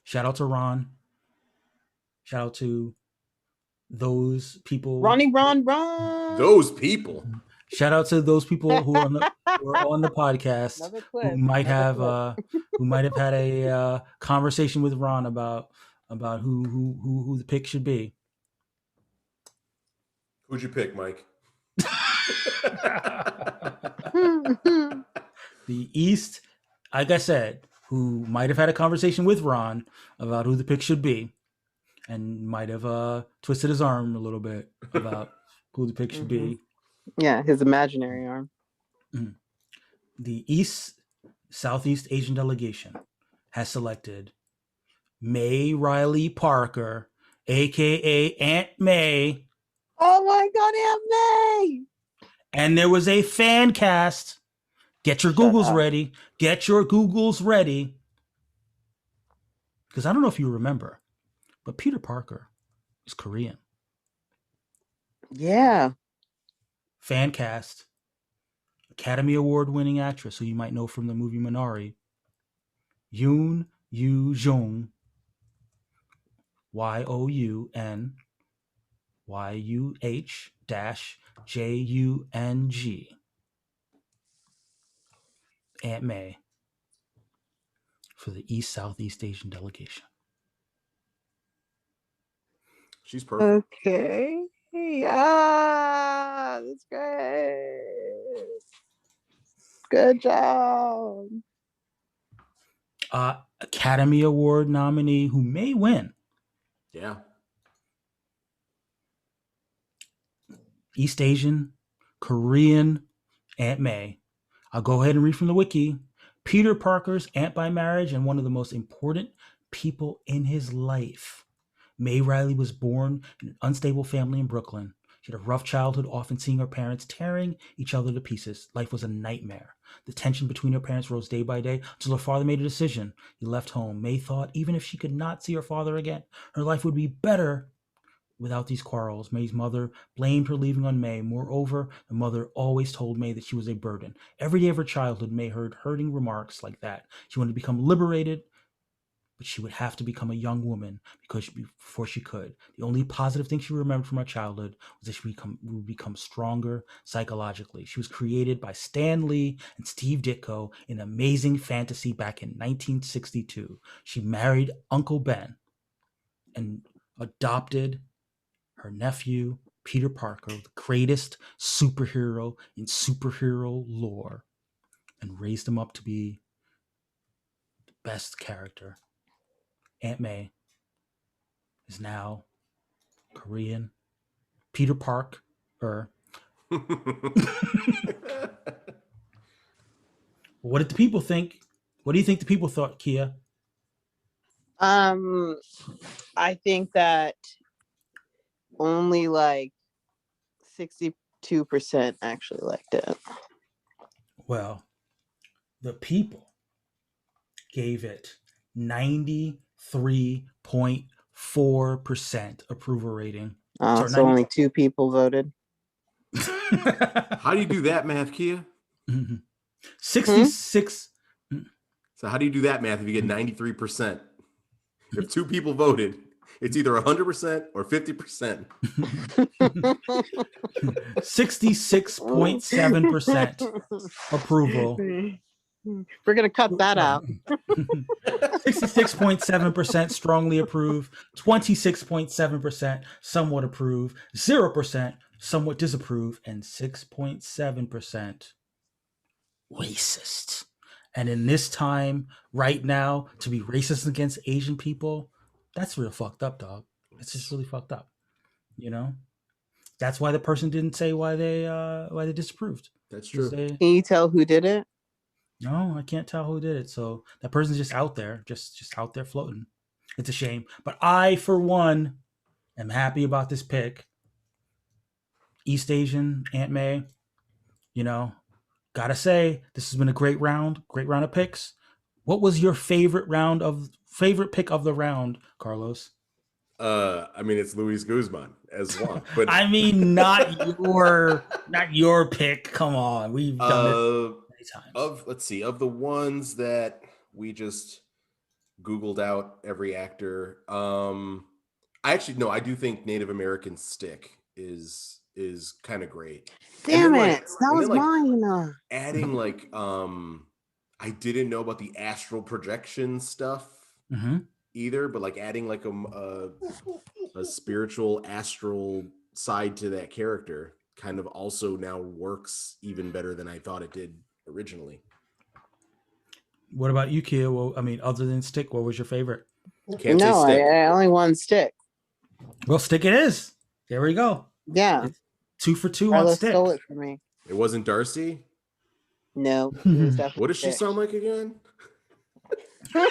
Shout out to Ron. Shout out to those people. Ron. Those people. Shout out to those people who are on the podcast Another clip. who might have had a conversation with Ron about who the pick should be. Who'd you pick, Mike? The East, like I said, who might have had a conversation with Ron about who the pick should be, and might have twisted his arm a little bit about who the pick should be. Yeah, his imaginary arm. The East Southeast Asian delegation has selected May Riley Parker, aka Aunt May. Oh my God, Aunt May! And there was a fan cast. Get your Googles ready. Get your Googles ready. Because I don't know if you remember, but Peter Parker is Korean. Yeah. Fan cast. Academy Award winning actress who you might know from the movie Minari. Yoon Yoo Jung. Youn. YUH-JUNG. Aunt May for the East Southeast Asian delegation. She's perfect. Okay. Yeah, that's great. Good job. Academy Award nominee who may win. Yeah. East Asian, Korean, Aunt May. I'll go ahead and read from the wiki. Peter Parker's aunt by marriage and one of the most important people in his life. May Riley was born in an unstable family in Brooklyn. She had a rough childhood, often seeing her parents tearing each other to pieces. Life was a nightmare. The tension between her parents rose day by day until her father made a decision. He left home. May thought even if she could not see her father again, her life would be better without these quarrels. May's mother blamed her leaving on May. Moreover, the mother always told May that she was a burden. Every day of her childhood, May heard hurting remarks like that. She wanted to become liberated, but she would have to become a young woman before she could. The only positive thing she remembered from her childhood was that she would become stronger psychologically. She was created by Stan Lee and Steve Ditko in Amazing Fantasy back in 1962. She married Uncle Ben and adopted her nephew, Peter Parker, the greatest superhero in superhero lore, and raised him up to be the best character. Aunt May is now Korean. Peter Parker. What did the people think? What do you think the people thought, Kia? I think that only like 62% actually liked it. Well, the people gave it 93.4% approval rating. So only 2 people voted. How do you do that math, Kia? 66. So how do you do that math if you get 93%? If 2 people voted, it's either 100% or 50%. 66.7% approval. We're going to cut that out. 66.7% strongly approve, 26.7% somewhat approve, 0% somewhat disapprove, and 6.7% racist. And in this time, right now, to be racist against Asian people, that's real fucked up, dog. It's just really fucked up. You know? That's why the person didn't say why they disapproved. That's true. Can you tell who did it? No, I can't tell who did it. So that person's just out there, just out there floating. It's a shame. But I, for one, am happy about this pick. East Asian, Aunt May, you know, gotta say, this has been a great round of picks. What was your favorite pick of the round, Carlos? I mean, it's Luis Guzman as well. But I mean, not your pick. Come on, we've done it many times. Of the ones that we just Googled out every actor. I do think Native American stick is kind of great. Damn it, that was mine. Adding I didn't know about the astral projection stuff either, but like adding like a spiritual astral side to that character kind of also now works even better than I thought it did originally. What about you, Kia? Well, I mean, other than stick, what was your favorite? Can't say stick. I only one stick. Well, stick it is. There we go. Yeah. It's 2 for 2 Carlos on stick. stole it from me. It wasn't Darcy? No. It was definitely What does she stick. sound like again? Guys,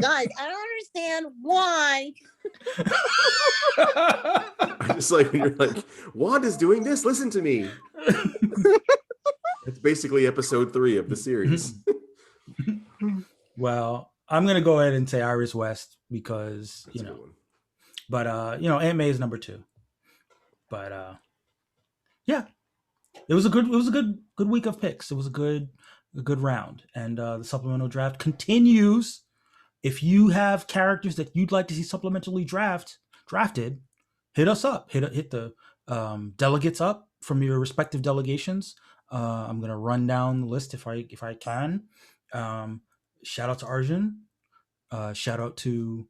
I don't understand why. I'm just like, when you're like, Wanda's doing this, listen to me. It's basically episode 3 of the series. Well, I'm gonna go ahead and say Iris West because That's a good one. But Aunt May is number 2. But yeah, it was a good week of picks. It was a good round, and the supplemental draft continues if you have characters that you'd like to see supplementally drafted, hit us up. Hit the delegates up from your respective delegations. I'm gonna run down the list if I can. Shout out to Arjun. Shout out to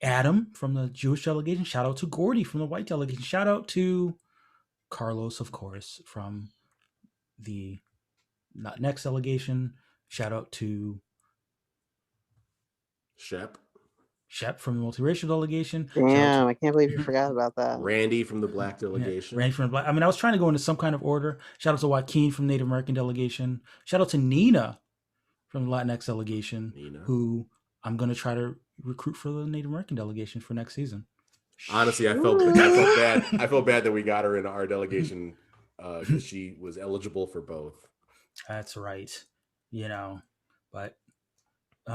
Adam from the Jewish delegation. Shout out to Gordy from the white delegation. Shout out to Carlos, of course, from the Latinx delegation. Shout out to Shep, Shep from the multiracial delegation. Damn, I can't believe you forgot about that. Randy from the black Yeah, delegation. Randy from the black. I mean, I was trying to go into some kind of order. Shout out to Joaquin from Native American delegation. Shout out to Nina from the Latinx delegation, Nina. who I'm going to try to recruit for the Native American delegation for next season. Honestly, I felt bad. I felt bad that we got her in our delegation because she was eligible for both. That's right. But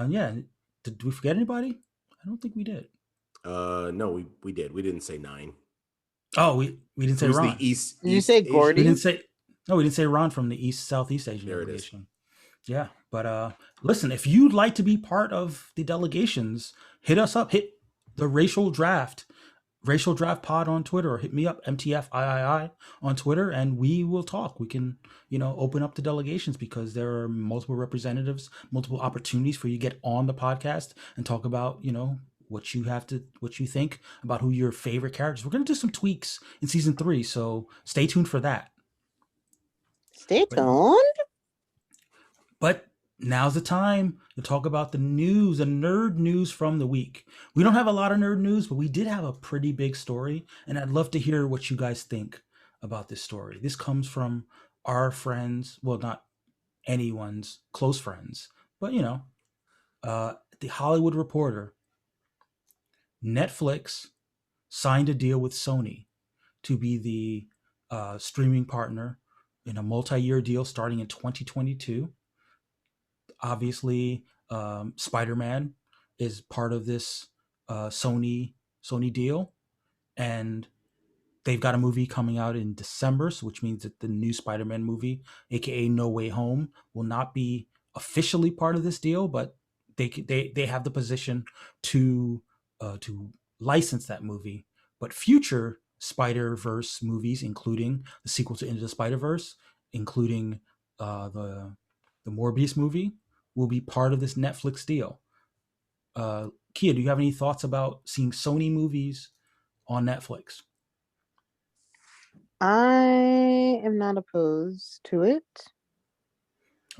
yeah, did we forget anybody? I don't think we did. No, we did. We didn't say 9. Oh, we didn't say Who's Ron. the East? Did you say Asian? Gordy? We didn't say Ron from the Southeast Asian There it is. delegation. Yeah, but listen, if you'd like to be part of the delegations, hit us up. Hit the Racial Draft Pod on Twitter, or hit me up, MTFIII on Twitter, and we will talk. We can, open up the delegations because there are multiple representatives, multiple opportunities for you to get on the podcast and talk about, what you think about who your favorite characters. We're going to do some tweaks in season 3, so stay tuned for that. Stay tuned. But now's the time to talk about the news, the nerd news from the week. We don't have a lot of nerd news, but we did have a pretty big story, and I'd love to hear what you guys think about this story. This comes from our friends, well, not anyone's close friends, but the Hollywood Reporter. Netflix signed a deal with Sony to be the streaming partner in a multi-year deal starting in 2022. Obviously, Spider-Man is part of this Sony deal, and they've got a movie coming out in December, which means that the new Spider-Man movie, aka No Way Home, will not be officially part of this deal, but they have the position to license that movie. But future Spider-Verse movies, including the sequel to Into the Spider-Verse, including the Morbius movie, will be part of this Netflix deal. Kia, do you have any thoughts about seeing Sony movies on Netflix? I am not opposed to it.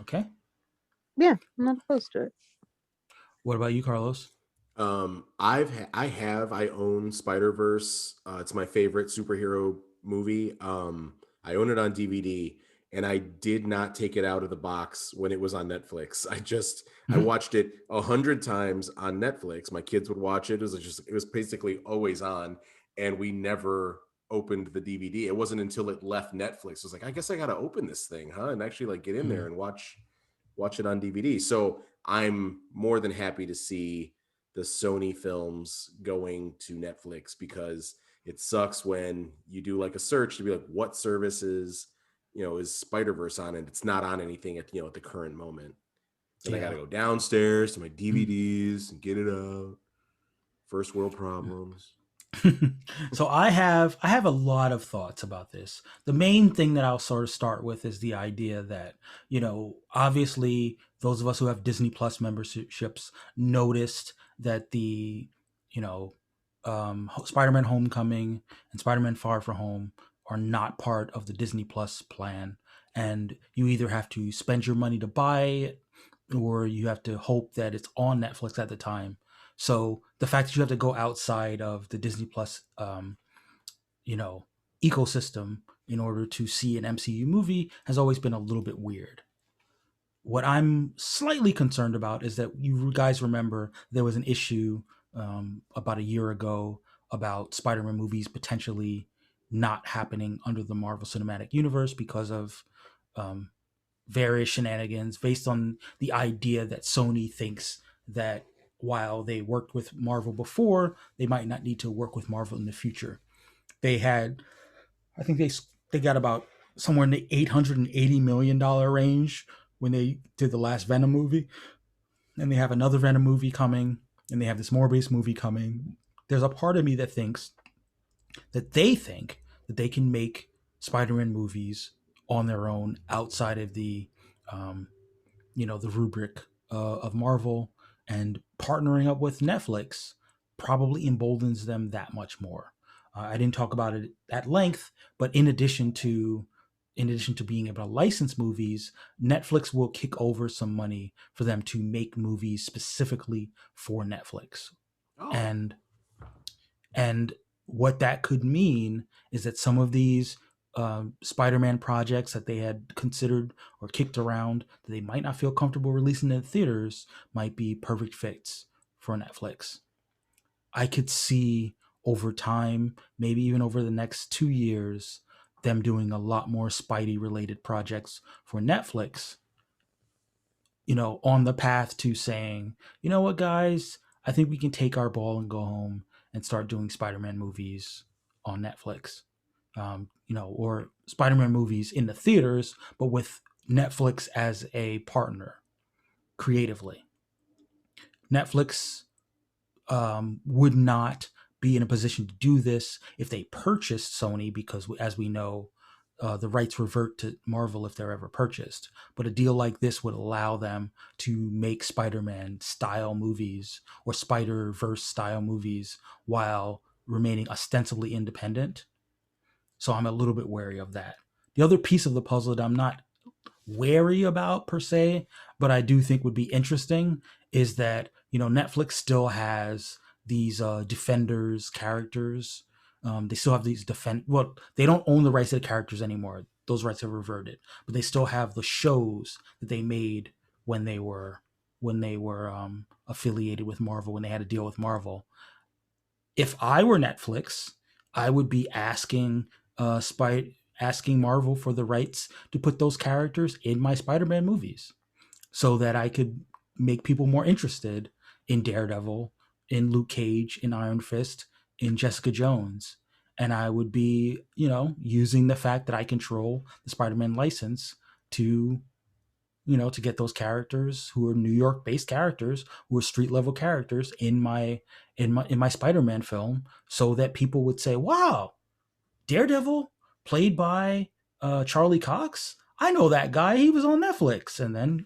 Okay. Yeah, I'm not opposed to it. What about you, Carlos? I own Spider-Verse. It's my favorite superhero movie. I own it on DVD, and I did not take it out of the box when it was on Netflix. I watched it 100 times on Netflix. My kids would watch it. It was basically always on, and we never opened the DVD. It wasn't until it left Netflix. I was like, I guess I got to open this thing, huh? And actually get in there and watch it on DVD. So I'm more than happy to see the Sony films going to Netflix, because it sucks when you do a search to be like, what services, is Spider-Verse on, and it's not on anything at the current moment. Then I got to go downstairs to my DVDs and get it out. First world problems. So I have a lot of thoughts about this. The main thing that I'll sort of start with is the idea that, obviously those of us who have Disney Plus memberships noticed that the, Spider-Man Homecoming and Spider-Man Far From Home are not part of the Disney Plus plan. And you either have to spend your money to buy it, or you have to hope that it's on Netflix at the time. So the fact that you have to go outside of the Disney Plus, ecosystem in order to see an MCU movie has always been a little bit weird. What I'm slightly concerned about is that you guys remember there was an issue about a year ago about Spider-Man movies potentially not happening under the Marvel Cinematic Universe because of various shenanigans based on the idea that Sony thinks that while they worked with Marvel before, they might not need to work with Marvel in the future. They had, I think they got about somewhere in the $880 million range when they did the last Venom movie. and they have another Venom movie coming, and they have this Morbius movie coming. There's a part of me that thinks that they think that they can make Spider-Man movies on their own outside of the, um, the rubric of Marvel, and partnering up with Netflix probably emboldens them that much more. I didn't talk about it at length, but in addition to being able to license movies, Netflix will kick over some money for them to make movies specifically for Netflix. Oh, And what that could mean is that some of these Spider-Man projects that they had considered or kicked around that they might not feel comfortable releasing in theaters might be perfect fits for Netflix. I could see over time, maybe even over the next 2 years, them doing a lot more Spidey related projects for Netflix, on the path to saying, you know what, guys, I think we can take our ball and go home and start doing Spider-Man movies on Netflix, or Spider-Man movies in the theaters, but with Netflix as a partner creatively. Netflix would not be in a position to do this if they purchased Sony, because as we know, the rights revert to Marvel if they're ever purchased. But a deal like this would allow them to make Spider-Man style movies or Spider-Verse style movies while remaining ostensibly independent. So I'm a little bit wary of that. The other piece of the puzzle that I'm not wary about per se, but I do think would be interesting is that Netflix still has these Defenders characters. They still have these Well, they don't own the rights to the characters anymore. Those rights have reverted, but they still have the shows that they made when they were affiliated with Marvel, when they had a deal with Marvel. If I were Netflix, I would be asking Marvel for the rights to put those characters in my Spider-Man movies so that I could make people more interested in Daredevil, in Luke Cage, in Iron Fist, in Jessica Jones. And I would be, using the fact that I control the Spider-Man license to, to get those characters who are New York based characters, who are street level characters in my Spider-Man film, so that people would say, wow, Daredevil, played by Charlie Cox. I know that guy. He was on Netflix. And then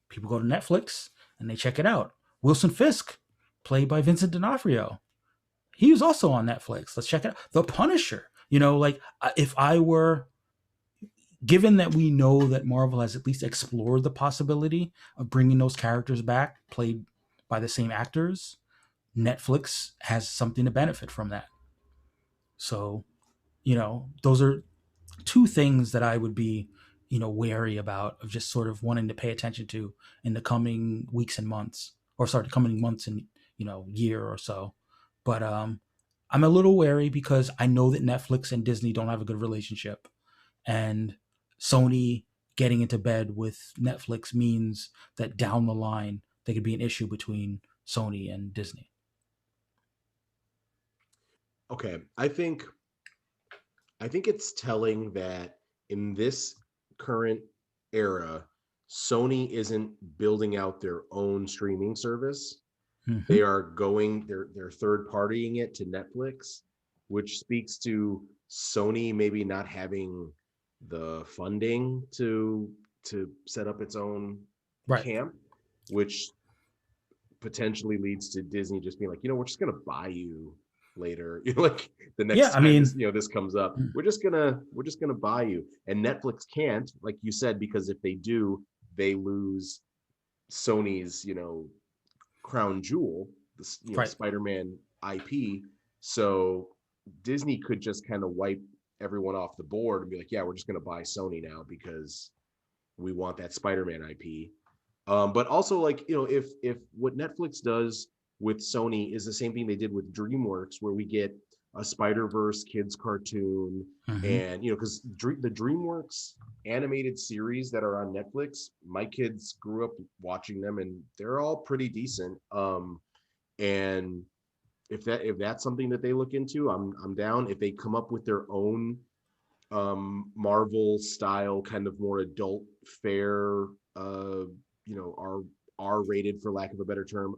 people go to Netflix and they check it out. Wilson Fisk, played by Vincent D'Onofrio. He was also on Netflix. Let's check it out. The Punisher. If I were, given that we know that Marvel has at least explored the possibility of bringing those characters back, played by the same actors, Netflix has something to benefit from that. So, those are two things that I would be, wary about, of just sort of wanting to pay attention to in the coming weeks and months, or sorry, coming months and, year or so. But I'm a little wary because I know that Netflix and Disney don't have a good relationship, and Sony getting into bed with Netflix means that down the line there could be an issue between Sony and Disney. Okay, I think it's telling that in this current era, Sony isn't building out their own streaming service. Mm-hmm. They're third partying it to Netflix, which speaks to Sony maybe not having the funding to set up its own Right. camp, which potentially leads to Disney just being like, we're just gonna buy you later. Like the next time this comes up, we're just gonna buy you. And Netflix can't, like you said, because if they do, they lose Sony's, crown jewel, the Right. Spider-Man IP. So Disney could just kind of wipe everyone off the board and be like, yeah, we're just gonna buy Sony now because we want that Spider-Man IP. But also, like, if what Netflix does with Sony is the same thing they did with DreamWorks, where we get a Spider-Verse kids cartoon, Mm-hmm. and because the DreamWorks animated series that are on Netflix, my kids grew up watching them, and they're all pretty decent. And if that's something that they look into, I'm down. If they come up with their own Marvel style kind of more adult fare, R-rated, for lack of a better term,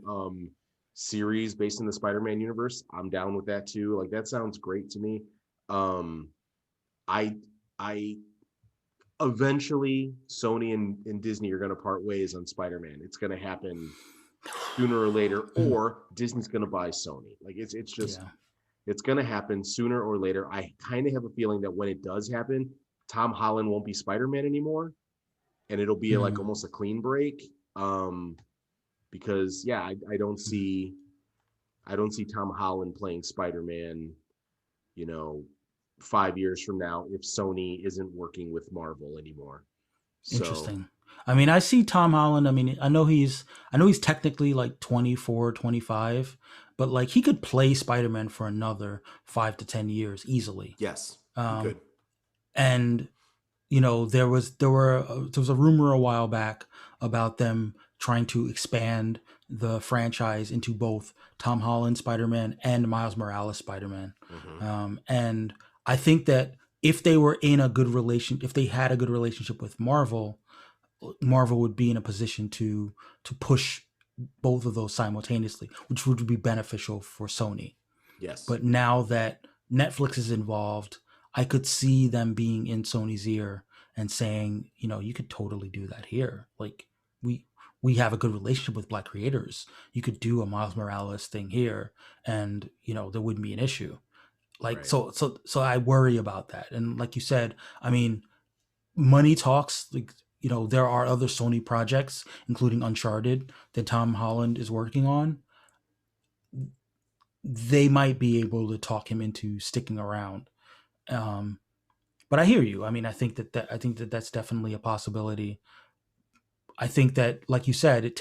series based in the Spider-Man universe, I'm down with that too. Like that sounds great to me. I I eventually Sony and Disney are going to part ways on Spider-Man. It's going to happen sooner or later, or Disney's going to buy Sony. Like it's just Yeah. it's going to happen sooner or later. I kind of have a feeling that when it does happen, Tom Holland won't be Spider-Man anymore, and it'll be like almost a clean break. Because yeah, I don't see Tom Holland playing Spider-Man, 5 years from now if Sony isn't working with Marvel anymore. So, Interesting. I mean, I see Tom Holland. I mean, I know he's technically like 24, 25, but like he could play Spider-Man for another 5 to 10 years easily. Yes, he Um, could. and there was a rumor a while back about them trying to expand the franchise into both Tom Holland Spider-Man and Miles Morales Spider-Man. And I think that if they had a good relationship with Marvel would be in a position to push both of those simultaneously, which would be beneficial for Sony. Yes. But now that Netflix is involved, I could see them being in Sony's ear and saying, you could totally do that here. Like we have a good relationship with Black creators. You could do a Miles Morales thing here, and there wouldn't be an issue. Like Right. so I worry about that. And like you said, I mean, money talks. Like there are other Sony projects, including Uncharted, that Tom Holland is working on. They might be able to talk him into sticking around. But I hear you. I mean, I think that that's definitely a possibility. I think that, like you said,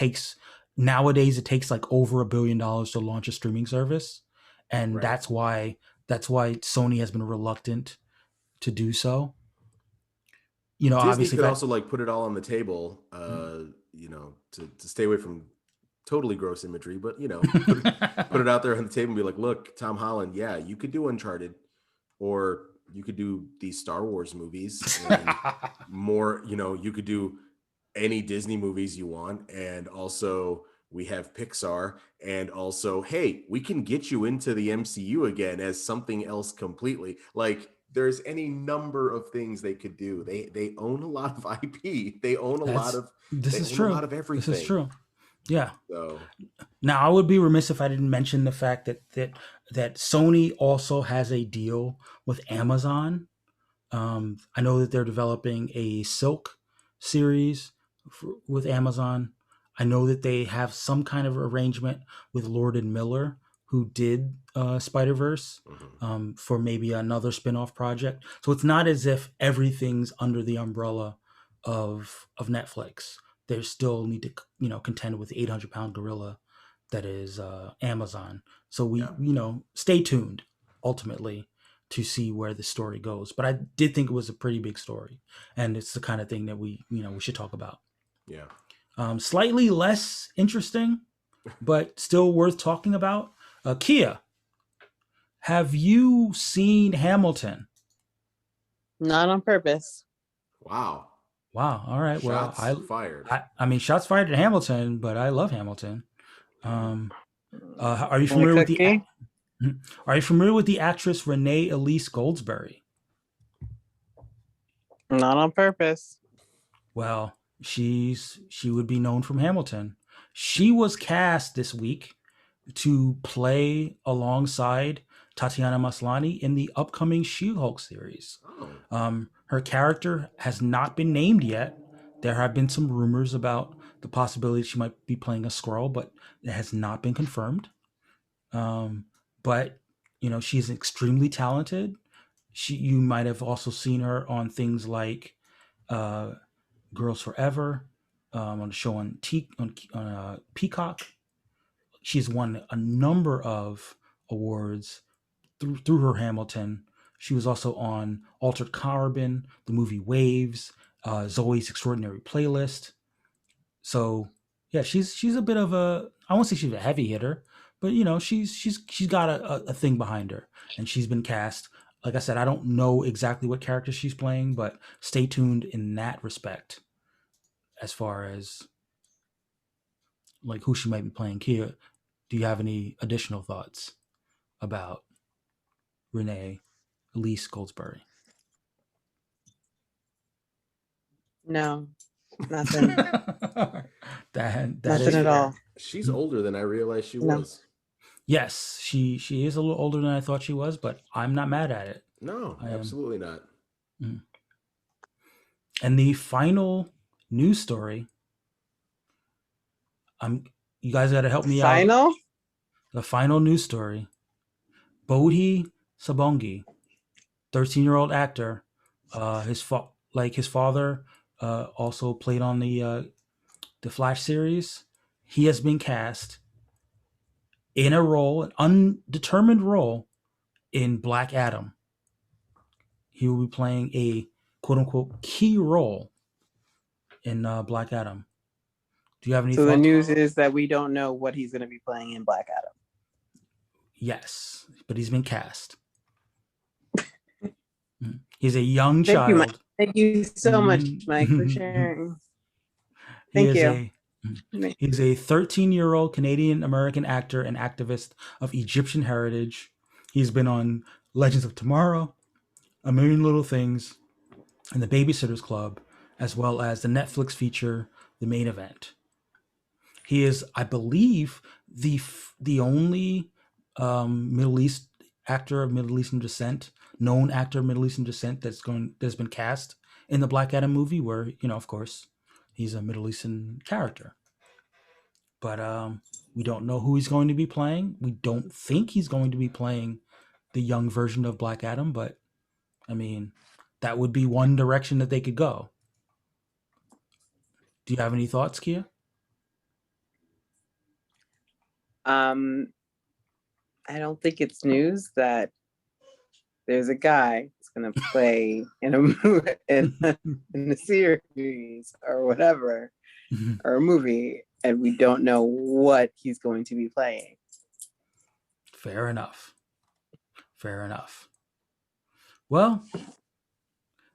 nowadays it takes like over $1 billion to launch a streaming service, and Right. that's why Sony has been reluctant to do so. Disney Obviously, could also like put it all on the table, to stay away from totally gross imagery, but put it out there on the table and be like, look, Tom Holland, yeah, you could do Uncharted, or you could do these Star Wars movies, and more, you could do any Disney movies you want, and also we have Pixar, and also, hey, we can get you into the MCU again as something else completely. Like there's any number of things they could do. They own a lot of IP. They own a lot of everything. This is true. Yeah. So Now, I would be remiss if I didn't mention the fact that Sony also has a deal with Amazon. I know that they're developing a Silk series with Amazon. I know that they have some kind of arrangement with Lord and Miller, who did Spider-Verse, for maybe another spin-off project. So it's not as if everything's under the umbrella of Netflix. They still need to contend with the 800-pound gorilla that is Amazon. So we stay tuned ultimately to see where the story goes. But I did think it was a pretty big story, and it's the kind of thing that we should talk about. yeah. Slightly less interesting, but still worth talking about. Kia, have you seen Hamilton? Not on purpose. Wow. Wow. All right. Shots Well, fired. I mean, shots fired at Hamilton, but I love Hamilton. Are you familiar with Cookie? Are you familiar with the actress Renee Elise Goldsberry? Not on purpose. Well, she would be known from Hamilton. She was cast this week to play alongside Tatiana Maslany in the upcoming She-Hulk series. Oh. Her character has not been named yet. There have been some rumors about the possibility she might be playing a Skrull, but it has not been confirmed. But she's extremely talented. You might have also seen her on things like Girls Forever, on a show on Peacock. She's won a number of awards through her Hamilton. She was also on Altered Carbon, the movie Waves, Zoe's Extraordinary Playlist. So yeah, she's a bit of I won't say she's a heavy hitter, but she's got a thing behind her, and she's been cast. Like I said, I don't know exactly what character she's playing, but stay tuned in that respect. As far as like who she might be playing. Kia, do you have any additional thoughts about Renee Elise Goldsberry? No, nothing. that Nothing is at fair. all. She's older than I realized she No. was. Yes, she is a little older than I thought she was, but I'm not mad at it. No, I am. absolutely not. And the final news story, you guys got to help me out. Final? The final news story: Bodhi Sabongi, 13-year-old actor. His father also played on the Flash series. He has been cast in a role, an undetermined role, in Black Adam. He will be playing a quote unquote key role in Black Adam. Do you have any So thoughts? the news is that we don't know what he's going to be playing in Black Adam. Yes, but he's been cast. He's a young Thank child. you, Mike. Thank you so much, Mike, for sharing. Thank you. He's a 13-year-old Canadian American actor and activist of Egyptian heritage. He's been on Legends of Tomorrow, A Million Little Things, and The Babysitter's Club, as well as the Netflix feature The Main Event. He is, I believe, the only Middle East actor of Middle Eastern descent, known actor of Middle Eastern descent that's been cast in the Black Adam movie, where, of course, he's a Middle Eastern character. But we don't know who he's going to be playing. We don't think he's going to be playing the young version of Black Adam, but I mean, that would be one direction that they could go. Do you have any thoughts, Kia? I don't think it's news that there's a guy that's going to play in a movie, in a series or whatever, or a movie, and we don't know what he's going to be playing. Fair enough. Fair enough. Well,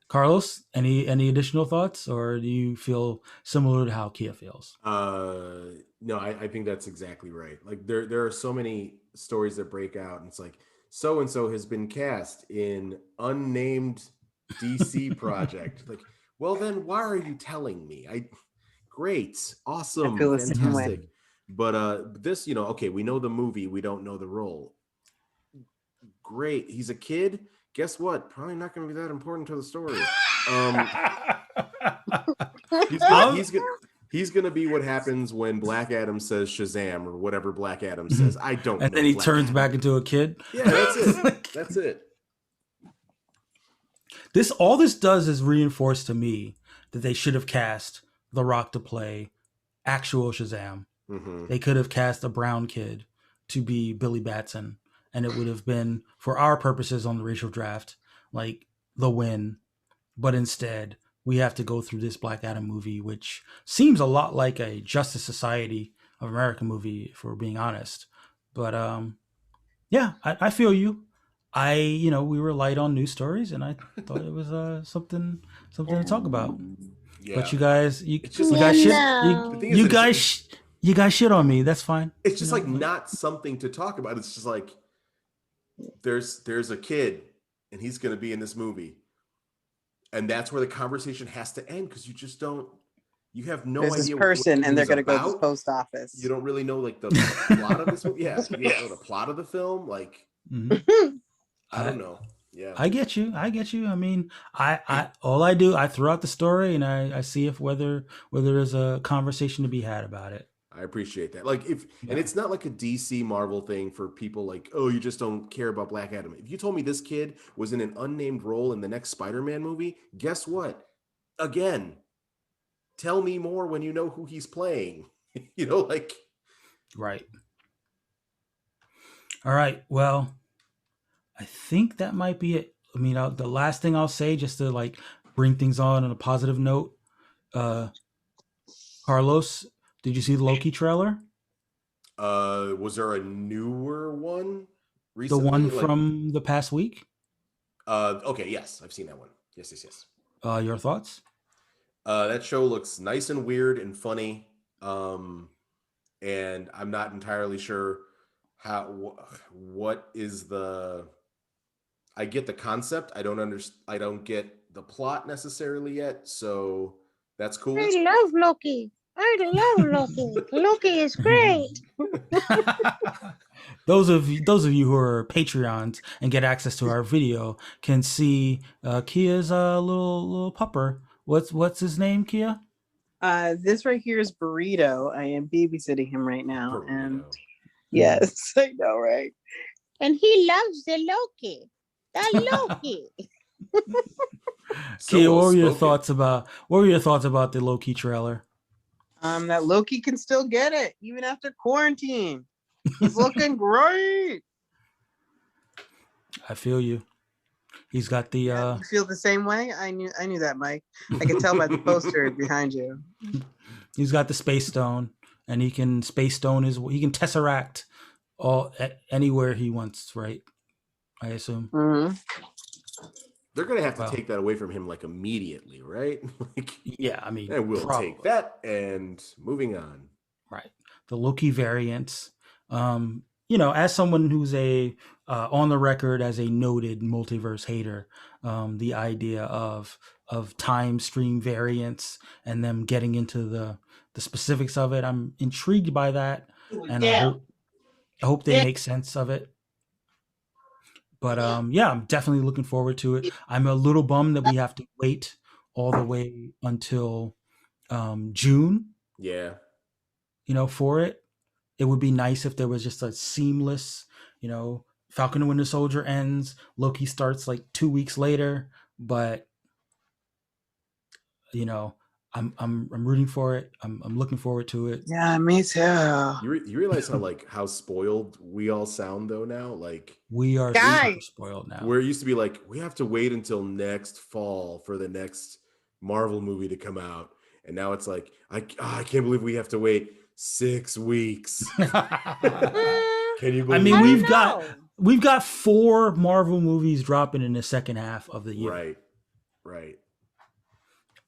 Carlos, any additional thoughts, or do you feel similar to how Kia feels? No, I think that's exactly right. Like there are so many stories that break out, and it's like so and so has been cast in unnamed DC project. Like, well, then why are you telling me? Great, awesome, I feel the same way. fantastic. But this, okay, we know the movie, we don't know the role. Great, he's a kid. Guess what? Probably not going to be that important to the story. He's gonna be what happens when Black Adam says Shazam or whatever Black Adam says. I don't know. And then he Black turns Adam. back into a kid. Yeah, that's it. That's it. All this does is reinforce to me that they should have cast The Rock to play actual Shazam. Mm-hmm. They could have cast a brown kid to be Billy Batson, and it would have been, for our purposes on the racial draft, like the win. But instead, we have to go through this Black Adam movie, which seems a lot like a Justice Society of America movie, if we're being honest. But yeah, I feel you. We were light on news stories, and I thought it was something to talk about. Yeah. But you guys, It's just you like- guys shit. No. The thing is, You guys shit on me. That's fine. it's just like not something to talk about. It's just like there's a kid, and he's gonna be in this movie. And that's where the conversation has to end, because you just don't. You have no There's idea. this person, what and they're going to go to the post office. You don't really know like the plot of this movie. Yeah, you don't know the plot of the film. Like, I don't know. Yeah, I get you. I mean, I throw out the story, and I see whether there's a conversation to be had about it. I appreciate that. Like and it's not like a DC Marvel thing for people like, oh, you just don't care about Black Adam. If you told me this kid was in an unnamed role in the next Spider-Man movie, guess what? Again, tell me more when you know who he's playing. Like. Right. All right. Well, I think that might be it. I mean, the last thing I'll say, just to like bring things on a positive note, Carlos, did you see the Loki trailer? Was there a newer one recently? The one from the past week? Okay, yes, I've seen that one. Yes. Your thoughts? That show looks nice and weird and funny. and I'm not entirely sure what is the. I get the concept. I don't get the plot necessarily yet. So that's cool. I love Loki. I love Loki. Loki is great. Those of you who are Patreons and get access to our video can see Kia's little pupper. What's his name, Kia? This right here is Burrito. I am babysitting him right now, and Burrito. yes, I know, right? And he loves the Loki. The Loki. So Kia, well what were your spoken. thoughts about the Loki trailer? That Loki can still get it even after quarantine. He's looking great. I feel you. He's got the Yeah, you feel the same way? I knew that, Mike. I could tell by the poster behind you. he's got the space stone, and he can tesseract anywhere he wants, right? I assume. Mhm. They're gonna have to Well. take that away from him like immediately, right? Like, Yeah, I mean, and we'll probably. take that and moving on. Right. The Loki variants. As someone who's on the record as a noted multiverse hater, the idea of time stream variants and them getting into the specifics of it, I'm intrigued by that, and I hope they make sense of it. But I'm definitely looking forward to it. I'm a little bummed that we have to wait all the way until June, Yeah. for it. It would be nice if there was just a seamless, Falcon and Winter Soldier ends, Loki starts like 2 weeks later, but I'm rooting for it. I'm looking forward to it. Yeah, me too. You realize how spoiled we all sound though now? Like, We are Guys! super spoiled now. where it used to be like, we have to wait until next fall for the next Marvel movie to come out. And now it's like, I can't believe we have to wait 6 weeks. Can you believe I mean, it? we've got 4 Marvel movies dropping in the second half of the year. Right.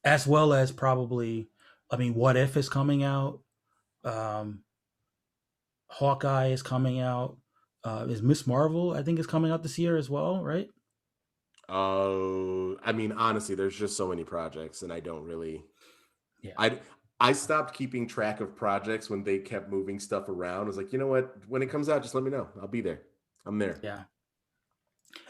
As well as probably, What If is coming out. Hawkeye is coming out. Is Miss Marvel, I think, is coming out this year as well, right? Oh, honestly, there's just so many projects, and I don't really. Yeah. I stopped keeping track of projects when they kept moving stuff around. I was like, you know what? When it comes out, just let me know. I'll be there. I'm there. Yeah.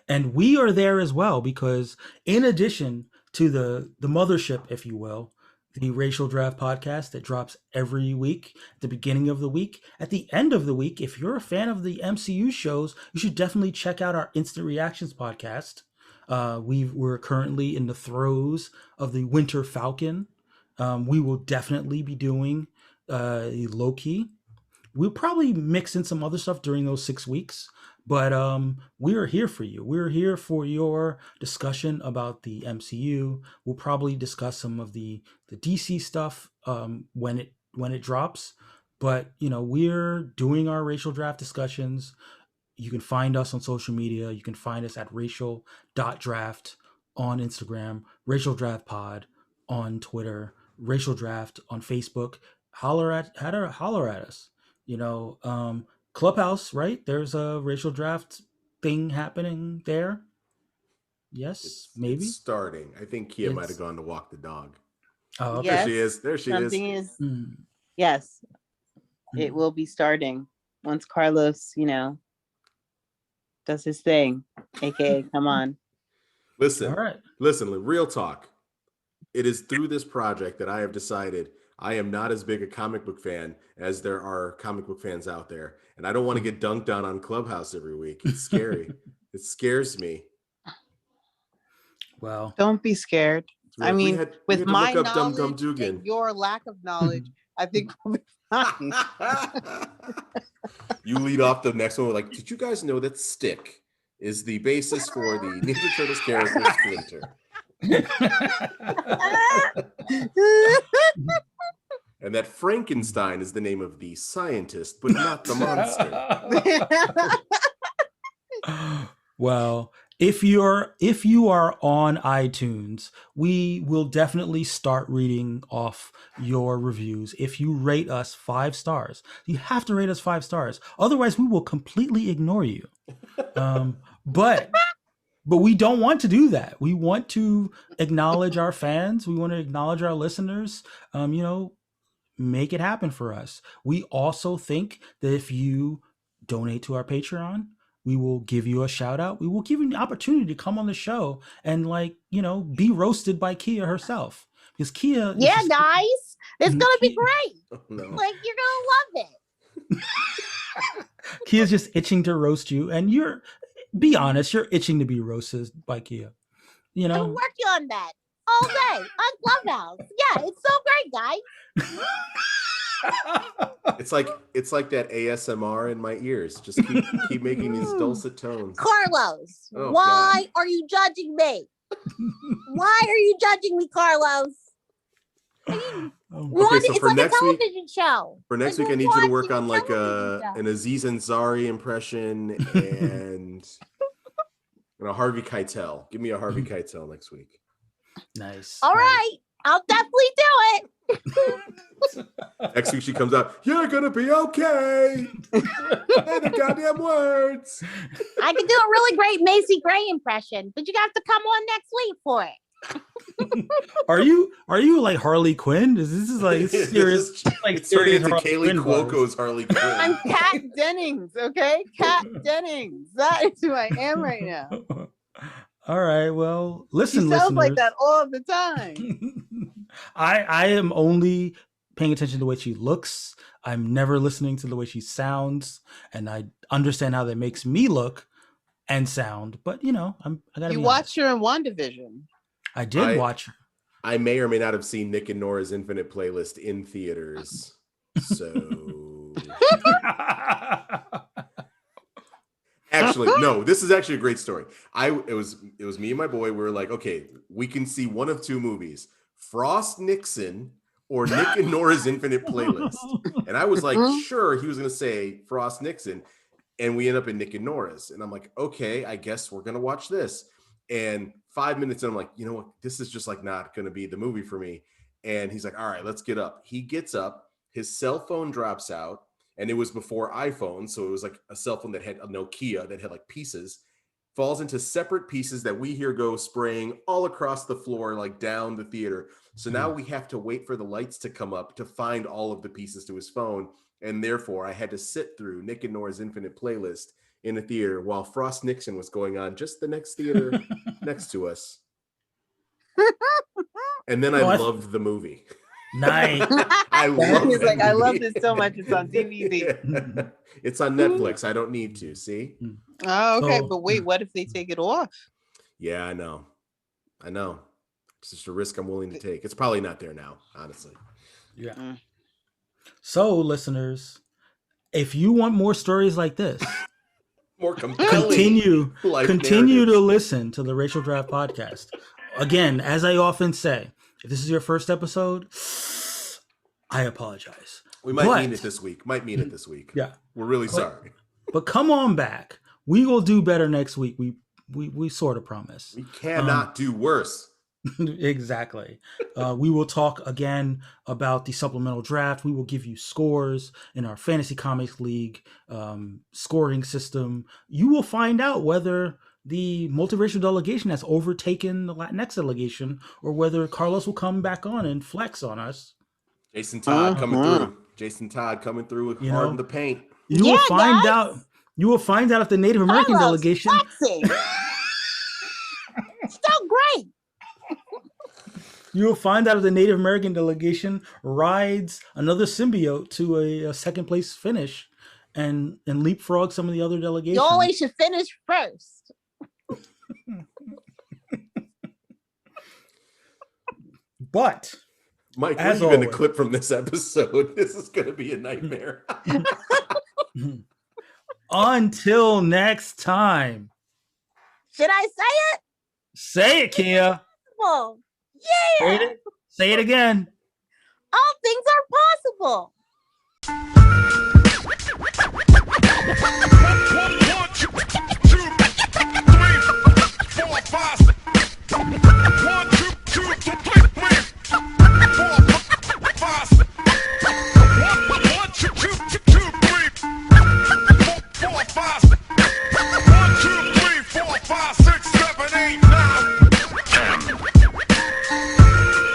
And we are there as well, because in addition to the mothership, if you will, the Racial Draft podcast that drops every week at the beginning of the week, at the end of the week, if you're a fan of the MCU shows, you should definitely check out our Instant Reactions podcast. We're currently in the throes of the Winter Falcon. We will definitely be doing Loki. We'll probably mix in some other stuff during those 6 weeks, but we're here for you. We're here for your discussion about the MCU. We'll probably discuss some of the DC stuff when it drops, but we're doing our racial draft discussions. You can find us on social media. You can find us at racial.draft on Instagram, Racial Draft Pod on Twitter, Racial Draft on Facebook. Holler at us. Clubhouse, right? There's a Racial Draft thing happening there. Yes, maybe It's starting. I think Kia might have gone to walk the dog. Oh, okay. Yes, There she is. something is. Mm. Yes, it will be starting once Carlos, does his thing, aka come on. Listen, All right. Listen, real talk. It is through this project that I have decided I am not as big a comic book fan as there are comic book fans out there. And I don't want to get dunked on Clubhouse every week. It's scary. It scares me. Well, Don't be scared. Like, I mean, with my look up Dum Dum knowledge Dugan. and your lack of knowledge, I think we'll be fine. You lead off the next one with like, did you guys know that Stick is the basis for the Ninja Turtles character Splinter? And that Frankenstein is the name of the scientist, but not the monster. Well, if you are on iTunes, we will definitely start reading off your reviews. If you rate us 5 stars, you have to rate us 5 stars. Otherwise, we will completely ignore you. But we don't want to do that. We want to acknowledge our fans. We want to acknowledge our listeners. Make it happen for us. We also think that if you donate to our Patreon, we will give you a shout out. We will give you an opportunity to come on the show and be roasted by Kia herself. Because Kia is Yeah, just- guys, it's gonna be great. Oh, no. Like, you're gonna love it. Kia's just itching to roast you, and be honest, you're itching to be roasted by Kia. I'm working on that all day on Clubhouse. Yeah, it's so great, guys. It's like that ASMR in my ears. Just keep making these dulcet tones. Carlos, Oh, why are you judging me? Why are you judging me, Carlos? Okay, so It's for like a next week, television show. For next Like week, I we're need you to work watching on a like television show. an Aziz Ansari impression and a Harvey Keitel. Give me a Harvey Keitel next week. Nice. All nice. right, I'll definitely do it. Next week she comes out. You're gonna be okay. Say the goddamn words. I can do a really great Macy Gray impression, but you have to come on next week for it. Are you like Harley Quinn? This is like serious. Like It's turning serious into Harley Kaylee Quinn buzz. Cuoco's Harley Quinn. I'm Kat Dennings, okay? Kat Dennings. That is who I am right now. All right. Well, She listen, sounds listeners. like that all the time. I am only paying attention to the way she looks. I'm never listening to the way she sounds, and I understand how that makes me look and sound. But I gotta. You be watched her in WandaVision. I did watch her. I may or may not have seen Nick and Nora's Infinite Playlist in theaters. So actually, no, this is actually a great story. It was me and my boy. We were like, okay, we can see one of 2 movies: Frost Nixon or Nick and Nora's Infinite Playlist. And I was like, sure, he was gonna say Frost Nixon, and we end up in Nick and Nora's. And I'm like, okay, I guess we're gonna watch this. And 5 minutes in, I'm like, you know what? This is just like not gonna be the movie for me. And he's like, all right, let's get up. He gets up, his cell phone drops out, and it was before iPhone, so it was like a cell phone that had a Nokia that had like pieces, falls into separate pieces that we hear go spraying all across the floor, like down the theater. So now we have to wait for the lights to come up to find all of the pieces to his phone. And therefore, I had to sit through Nick and Nora's Infinite Playlist in a theater while Frost Nixon was going on just the next theater next to us. And then I loved the movie. Nice. I love He's that like, I love movie. this so much. It's on DVD. It's on Netflix. I don't need to. See? Oh, okay. So- But wait, what if they take it off? Yeah, I know. It's just a risk I'm willing to take. It's probably not there now, honestly. Yeah. Mm. So, listeners, if you want more stories like this, More compelling. continue to narratives. listen to the Racial Draft podcast. Again, as I often say, if this is your first episode, I apologize. We might But- mean it this week. Yeah. We're really sorry. But come on back. We will do better next week. We sort of promise. We cannot do worse. Exactly. We will talk again about the supplemental draft. We will give you scores in our fantasy comics league scoring system. You will find out whether the multiracial delegation has overtaken the Latinx delegation or whether Carlos will come back on and flex on us. Jason Todd coming through. Jason Todd coming through with hard in the paint. You will find out. You will find out if the Native American Carlos, delegation. flexing. Still great. You will find out if the Native American delegation rides another symbiote to a second place finish and leapfrog some of the other delegations. You always should finish first. But Mike, As we're even a always. clip from this episode. This is going to be a nightmare. until next time, Should I say it? say it, Kia. Well, Say yeah. it, say it again. All things are possible. One, two, 3, 5,